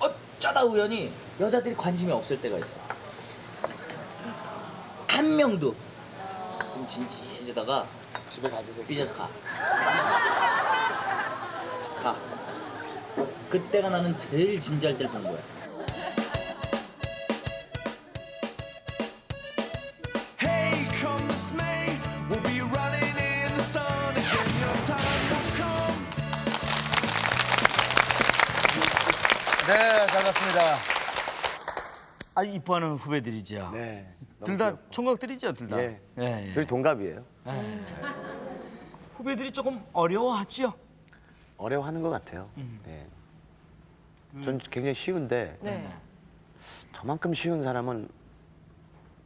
어쩌다 우연히 여자들이 관심이 없을 때가 있어. 한 명도. 그럼 진지해지다가 집에 가주세요. 삐져서 가. 그때가 나는 제일 진지할 때를 본 거야. Hey, come with me. We'll be running in the sun again. Your time will come. 네, 잘 봤습니다. 아 이뻐하는 후배들이죠. 네. 둘 다 총각들이죠, 둘 다. 예. 예. 둘이 동갑이에요. 후배들이 조금 어려워하죠. 어려워하는 것 같아요. 예. 전 굉장히 쉬운데 네. 저만큼 쉬운 사람은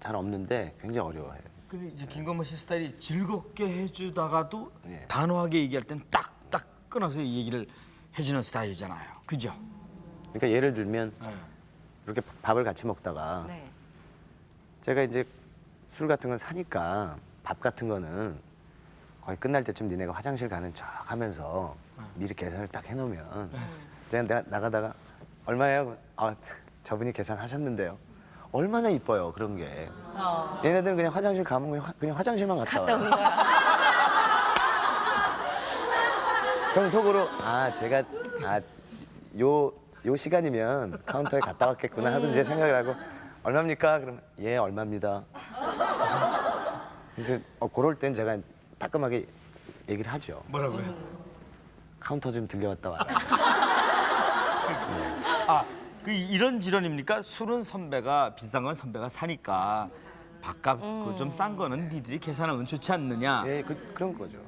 잘 없는데 굉장히 어려워해요. 근데 이제 김건모 씨 스타일이 즐겁게 해주다가도 예. 단호하게 얘기할 땐 딱딱 끊어서 이 얘기를 해주는 스타일이잖아요. 그죠? 그러니까 예를 들면 예. 이렇게 밥을 같이 먹다가 네. 제가 이제 술 같은 걸 사니까 밥 같은 거는 거의 끝날 때쯤 니네가 화장실 가는 척 하면서 미리 계산을 딱 해놓으면 내가 나가다가 얼마예요? 아 저분이 계산하셨는데요. 얼마나 이뻐요 그런 게. 얘네들은 그냥 화장실 가면 그냥 화장실만 갔다 갔다 와요. 온 거야. 전 속으로 제가 요 시간이면 카운터에 갔다 왔겠구나 하고 이제 생각을 하고 얼마입니까? 그러면 예 얼마입니다. 그래서 그럴 땐 제가 따끔하게 얘기를 하죠. 뭐라고요? 카운터 좀 들려왔다 와라. 아, 그 이런 지론입니까? 술은 선배가 비싼 건 선배가 사니까 밥값 그 좀 싼 거는 니들이 계산하면 좋지 않느냐? 예, 그런 거죠.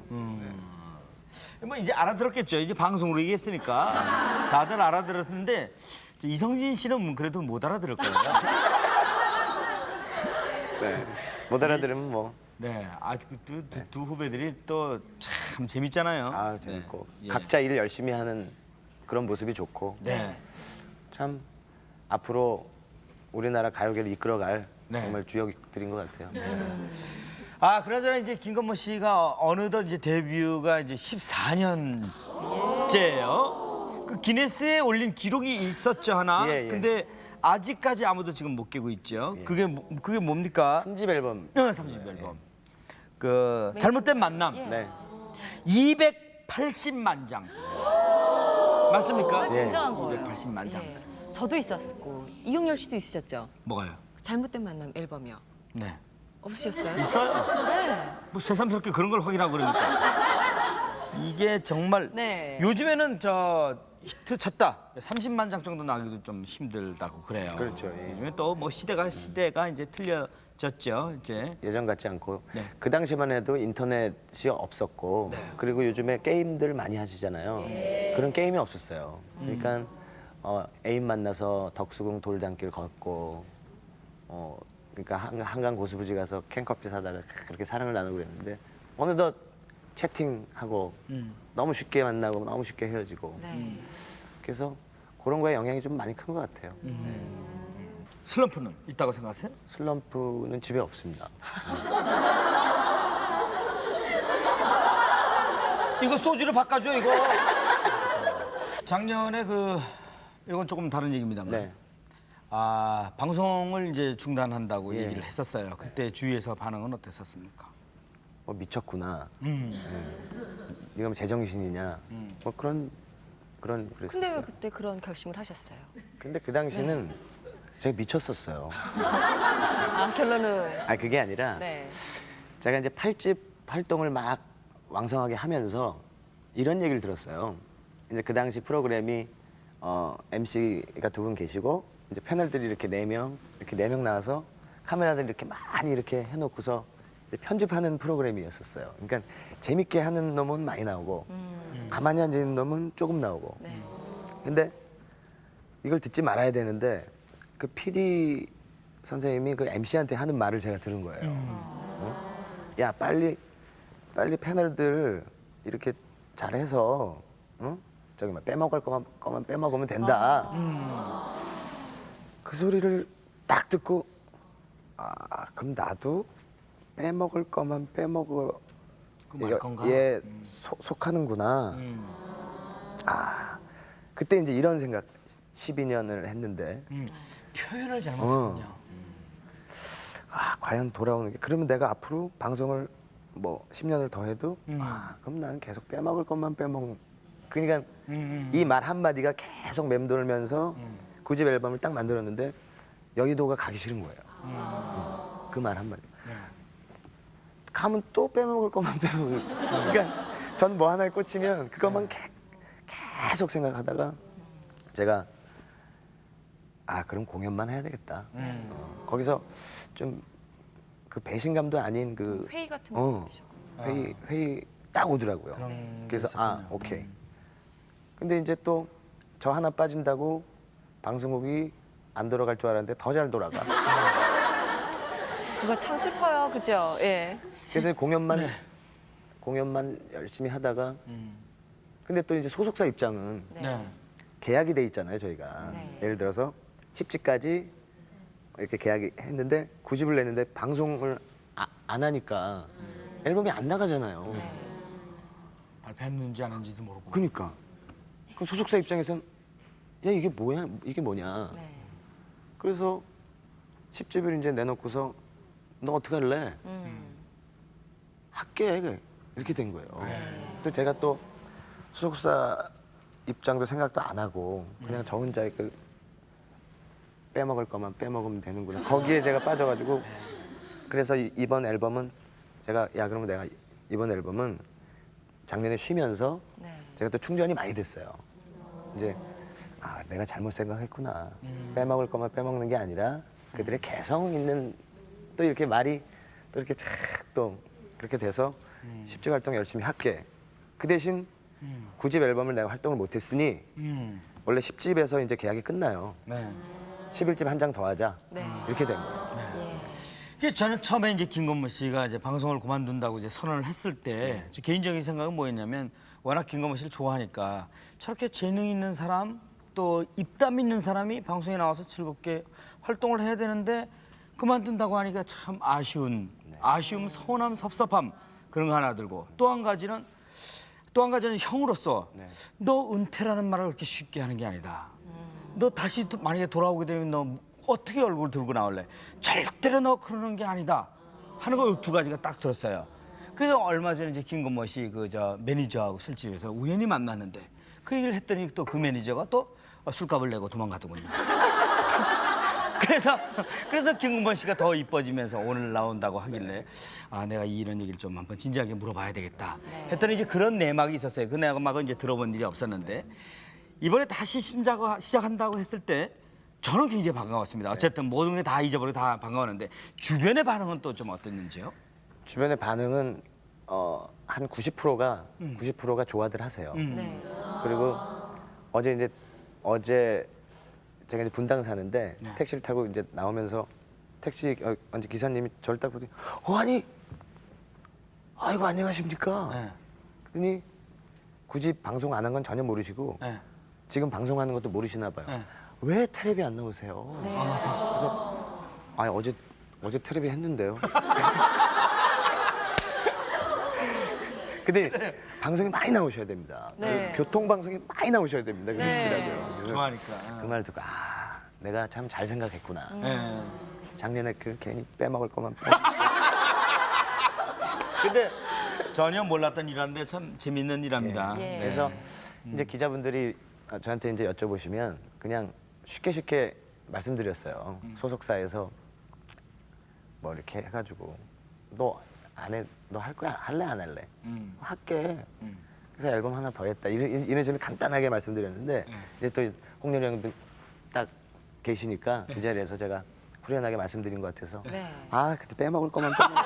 뭐 이제 알아들었겠죠. 이제 방송으로 얘기했으니까 다들 알아들었는데 이성진 씨는 그래도 못 알아들을 거예요. 네. 못 알아들으면 뭐. 네, 두 후배들이 또 참 재밌잖아요. 아, 재밌고. 네. 예. 각자 일 열심히 하는 그런 모습이 좋고. 네. 참 앞으로 우리나라 가요계를 이끌어갈 네. 정말 주역들인 것 같아요. 아, 그나저나 이제 김건모 씨가 어느덧 이제 데뷔가 이제 14년째예요. 그 기네스에 올린 기록이 있었죠 하나. 예, 예. 근데 아직까지 아무도 지금 못 깨고 있죠. 예. 그게 뭡니까? 3집 앨범. 30 앨범. 그 잘못된 만남. 네. 280만 장. 맞습니까? 예. 굉장한 거예요. 280만 장. 예. 저도 있었고 이용열 씨도 있으셨죠. 뭐가요? 잘못된 만남 앨범이요. 네. 없으셨어요? 있어요? 네. 뭐 새삼스럽게 그런 걸 확인하고 그러니까. 이게 정말 네. 요즘에는 저 히트 쳤다. 30만 장 정도 나기도 좀 힘들다고 그래요. 그렇죠, 예. 요즘에 또 뭐 시대가 이제 틀려졌죠. 이제. 예전 같지 않고 네. 그 당시만 해도 인터넷이 없었고 그리고 요즘에 게임들 많이 하시잖아요. 그런 게임이 없었어요. 그러니까 애인 만나서 덕수궁 돌담길 걷고 그러니까 한강 고수부지 가서 캔커피 사다가 그렇게 사랑을 나누고 그랬는데 어느덧 채팅하고 너무 쉽게 만나고 너무 쉽게 헤어지고 네. 그래서 그런 거에 영향이 좀 많이 큰 것 같아요. 슬럼프는 있다고 생각하세요? 슬럼프는 집에 없습니다. 이거 소주로 바꿔줘 이거. 작년에 이건 조금 다른 얘기입니다만. 네. 아, 방송을 이제 중단한다고 예. 얘기를 했었어요. 그때 주위에서 반응은 어땠었습니까? 미쳤구나. 네가 뭐 제정신이냐. 뭐 그런 그랬어요. 근데 왜 그때 그런 결심을 하셨어요? 근데 그 당시는 제가 미쳤었어요. 아 결론은 아 그게 아니라 네. 제가 이제 8집 활동을 막 왕성하게 하면서 이런 얘기를 들었어요. 이제 그 당시 프로그램이 MC가 2분 계시고 이제 패널들이 이렇게 4명 나와서 카메라들 이렇게 많이 이렇게 해놓고서 이제 편집하는 프로그램이었었어요. 그러니까 재밌게 하는 놈은 많이 나오고 가만히 앉아 있는 놈은 조금 나오고. 네. 근데 이걸 듣지 말아야 되는데 그 PD 선생님이 그 MC한테 하는 말을 제가 들은 거예요. 야 빨리 패널들 이렇게 잘해서 저기 막 빼먹을 거만 빼먹으면 된다. 그 소리를 딱 듣고 그럼 나도 빼먹을 거만 빼먹어 말 건가? 얘 속하는구나. 그때 이제 이런 생각 12년을 했는데 표현을 잘못했군요. 과연 돌아오는 게 그러면 내가 앞으로 방송을 뭐 10년을 더 해도 그럼 나는 계속 빼먹을 것만 빼먹는 그러니까 이 말 한마디가 계속 맴돌면서 9집 앨범을 딱 만들었는데 여의도가 가기 싫은 거예요. 그 말 한마디. 가면 또 빼먹을 것만 빼먹을. 그러니까 전 뭐 하나에 꽂히면 그것만 계속 생각하다가 제가 그럼 공연만 해야 되겠다. 거기서 좀 그 배신감도 아닌 그 회의 같은 거 회의 딱 오더라고요. 그래서 오케이. 근데 이제 또 저 하나 빠진다고 방송국이 안 돌아갈 줄 알았는데 더 잘 돌아가. 그거 참 슬퍼요, 그죠? 예. 그래서 공연만 열심히 하다가 근데 또 이제 소속사 입장은 네. 계약이 돼 있잖아요, 저희가. 네. 예를 들어서 10집까지 이렇게 계약이 했는데 9집을 냈는데 방송을 안 하니까 앨범이 안 나가잖아요. 발표했는지 안 했는지도 모르고. 그러니까. 그럼 소속사 입장에선 야 이게 뭐야? 이게 뭐냐? 네. 그래서 10집을 이제 내놓고서 너 어떻게 할래? 할게. 이렇게 된 거예요. 또 제가 또 소속사 입장도 생각도 안 하고 그냥 저 혼자 그 빼먹을 것만 빼먹으면 되는구나. 거기에 제가 빠져가지고 그래서 이번 앨범은 제가 그러면 내가 이번 앨범은 작년에 쉬면서 네. 제가 또 충전이 많이 됐어요. 이제 내가 잘못 생각했구나. 빼먹을 거만 빼먹는 게 아니라 그들의 개성 있는 또 이렇게 말이 또 이렇게 착 또 그렇게 돼서 10집 활동 열심히 할게. 그 대신 9집 앨범을 내가 활동을 못했으니 원래 10집에서 이제 계약이 끝나요. 네. 11집 한 장 더 하자. 네. 이렇게 된 거예요. 예. 이게 저는 처음에 이제 김건모 씨가 이제 방송을 그만둔다고 이제 선언을 했을 때 제 개인적인 생각은 뭐였냐면 워낙 김건모 씨를 좋아하니까 저렇게 재능 있는 사람 또 입담 있는 사람이 방송에 나와서 즐겁게 활동을 해야 되는데 그만둔다고 하니까 참 아쉬움, 서운함, 섭섭함 그런 거 하나 들고 또 한 가지는 형으로서 너 은퇴라는 말을 그렇게 쉽게 하는 게 아니다. 너 다시 만약에 돌아오게 되면 너 어떻게 얼굴 들고 나올래? 절대로 너 그러는 게 아니다 하는 거 두 가지가 딱 들었어요. 그래서 얼마 전에 이제 김건모 씨 그 매니저하고 술집에서 우연히 만났는데 그 얘기를 했더니 또 그 매니저가 또 술값을 내고 도망가더군요. 그래서 김건모 씨가 더 이뻐지면서 오늘 나온다고 하길래 내가 이런 얘기를 좀 한번 진지하게 물어봐야 되겠다 했더니 이제 그런 내막이 있었어요. 그 내막은 이제 들어본 일이 없었는데 이번에 다시 시작한다고 했을 때 저는 굉장히 반가웠습니다. 어쨌든 모든 게 다 잊어버리고 다 반가웠는데 주변의 반응은 또 좀 어땠는지요? 주변의 반응은 한 90%가 좋아들 하세요. 네. 그리고 어제 제가 이제 분당 사는데 택시를 타고 이제 나오면서 택시 언제 기사님이 저를 딱 보더니 아이고 안녕하십니까? 그랬더니 굳이 방송 안 한 건 전혀 모르시고 지금 방송하는 것도 모르시나 봐요. 왜 텔레비 안 나오세요? 네. 그래서 어제 텔레비 했는데요. 근데 방송에 많이 나오셔야 됩니다. 네. 교통 방송에 많이 나오셔야 됩니다. 그러시더라고요. 그래서 좋아하니까. 그 말 듣고 내가 참 잘 생각했구나. 네. 작년에 그 괜히 빼먹을 거만 근데 전혀 몰랐던 일하는데 참 재밌는 일합니다. 예. 그래서 이제 기자분들이 저한테 이제 여쭤보시면 그냥 쉽게 말씀드렸어요. 소속사에서 뭐 이렇게 해가지고 너 안 해, 너 할 거야? 할래 안 할래? 할게. 그래서 앨범 하나 더 했다. 이런 식으로 간단하게 말씀드렸는데 이제 또 홍렬이 형도 딱 계시니까 그 자리에서 제가 후련하게 말씀드린 것 같아서 네. 그때 빼먹을 거만 빼먹.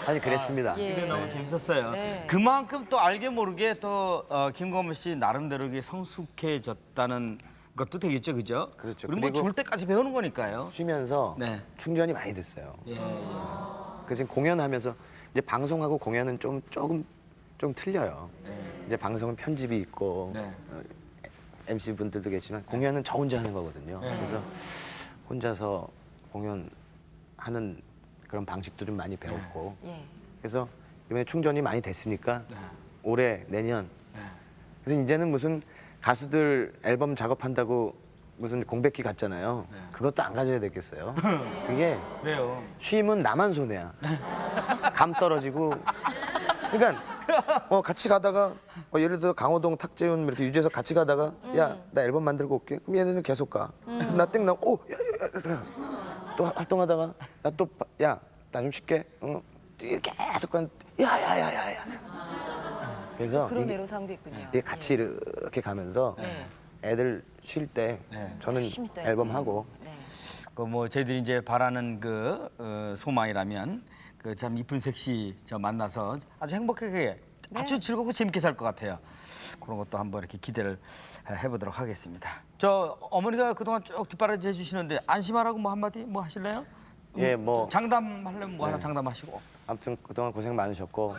사실 그랬습니다. 예. 근데 너무 재밌었어요. 네. 그만큼 또 알게 모르게 또 김건모 씨 나름대로 이게 성숙해졌다는 것도 되겠죠, 그죠? 그렇죠. 그리고 뭐 그리고 죽을 때까지 배우는 거니까요. 쉬면서 네. 충전이 많이 됐어요. 예. 그래서 공연하면서 이제 방송하고 공연은 조금 틀려요. 이제 방송은 편집이 있고 네. MC 분들도 계시지만 공연은 저 혼자 하는 거거든요. 그래서 혼자서 공연하는 그런 방식도 좀 많이 배웠고 예. 그래서 이번에 충전이 많이 됐으니까 올해 내년 그래서 이제는 무슨 가수들 앨범 작업한다고 무슨 공백기 같잖아요. 그것도 안 가져야 되겠어요. 그게 그래요. 쉼은 나만 손해야. 감 떨어지고. 그러니까 같이 가다가 예를 들어 강호동, 탁재훈 이렇게 유재석 같이 가다가 야, 나 앨범 만들고 올게. 그럼 얘네는 계속 가. 나 땡 나고 또 활동하다가 나 또 야, 나 좀 쉴게. 계속 간 야야야야야. 그래서 그런 애로사항도 있군요. 이게 같이 이렇게 가면서 네. 애들 쉴 때 저는 열심히 또 앨범 하고 네. 그 뭐 저희들이 이제 바라는 소망이라면 그 참 이쁜 섹시 만나서 아주 행복하게 아주 즐겁고 재밌게 살 것 같아요. 그런 것도 한번 이렇게 기대를 해보도록 하겠습니다. 저 어머니가 그동안 쭉 뒷바라지 해주시는데 안심하라고 뭐 한마디 뭐 하실래요? 예, 뭐 장담하려면 뭐 하나 장담하시고. 아무튼 그동안 고생 많으셨고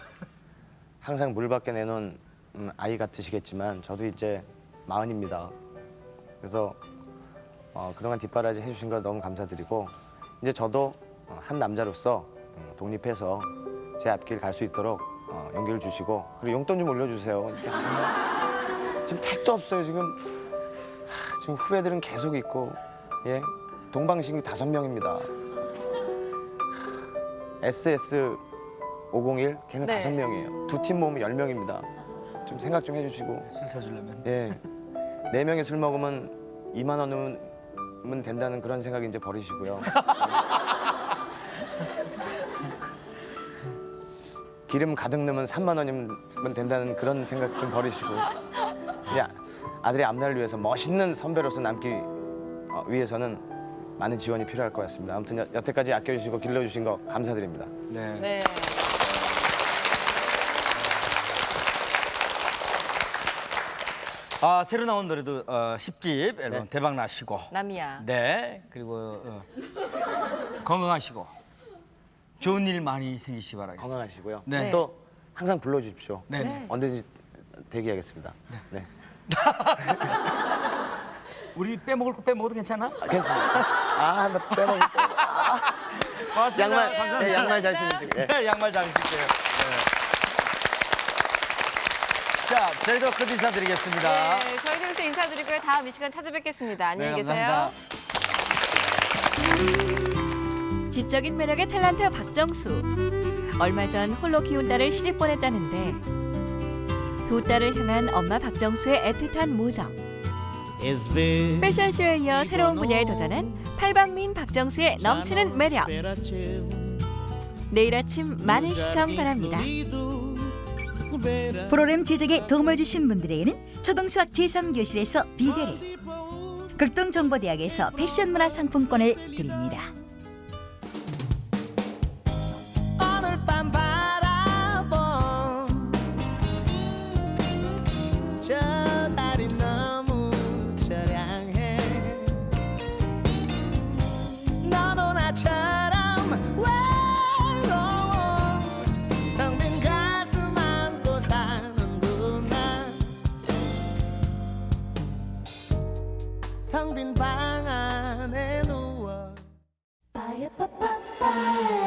항상 물 밖에 내놓은 아이 같으시겠지만 저도 이제 40입니다. 그래서 그동안 뒷바라지 해주신 거 너무 감사드리고 이제 저도 한 남자로서 독립해서 제 앞길 갈 수 있도록 용기를 주시고 그리고 용돈 좀 올려주세요. 지금 택도 없어요. 지금 후배들은 계속 있고 예 동방신기 5명입니다. SS501 걔는 네. 5명이에요. 두 팀 모으면 10명입니다. 좀 생각 좀 해주시고 술 사주려면. 예 4명이 술 먹으면 2만 원이면 된다는 그런 생각 이제 버리시고요. 기름 가득 넣으면 3만 원이면 된다는 그런 생각 좀 버리시고 그냥 아들의 앞날을 위해서 멋있는 선배로서 남기 위해서는 많은 지원이 필요할 것 같습니다. 아무튼 여태까지 아껴주시고 길러주신 거 감사드립니다. 네. 네. 새로 나온 노래도 10집 앨범 네. 대박 나시고. 남이야. 네. 그리고 건강하시고 좋은 일 많이 생기시기 바라겠습니다. 건강하시고요. 네. 또 항상 불러주십시오. 네. 네. 언제든지 대기하겠습니다. 네. 우리 빼먹을 거 빼먹어도 괜찮아? 괜찮습니다. 나 빼먹을 고맙습니다. 양말, 감사합니다. 네, 양말 잘 신으시고. 예. 네, 양말 잘 신을게요. 네. 자, 저희도 끝 인사드리겠습니다. 네, 저희도 여기서 인사드리고요. 다음 이 시간 찾아뵙겠습니다. 안녕히 네, 계세요. 감사합니다. 지적인 매력의 탤런트 박정수. 얼마 전 홀로 키운 딸을 시집 보냈다는데 두 딸을 향한 엄마 박정수의 애틋한 모정. 패션쇼에 이어 새로운 분야에 도전한 팔방미인 박정수의 넘치는 매력. 내일 아침 많은 시청 바랍니다. 프로그램 제작에 도움을 주신 분들에게는 초등수학 제3교실에서 비대를, 극동정보대학에서 패션문화 상품권을 드립니다. 오늘 밤 바라본 저 달이 너무 처량해 너도 나처럼 외로워 텅 빈 가슴 안고 사는구나 텅 빈 방 안에 누워 빠야빠빠빠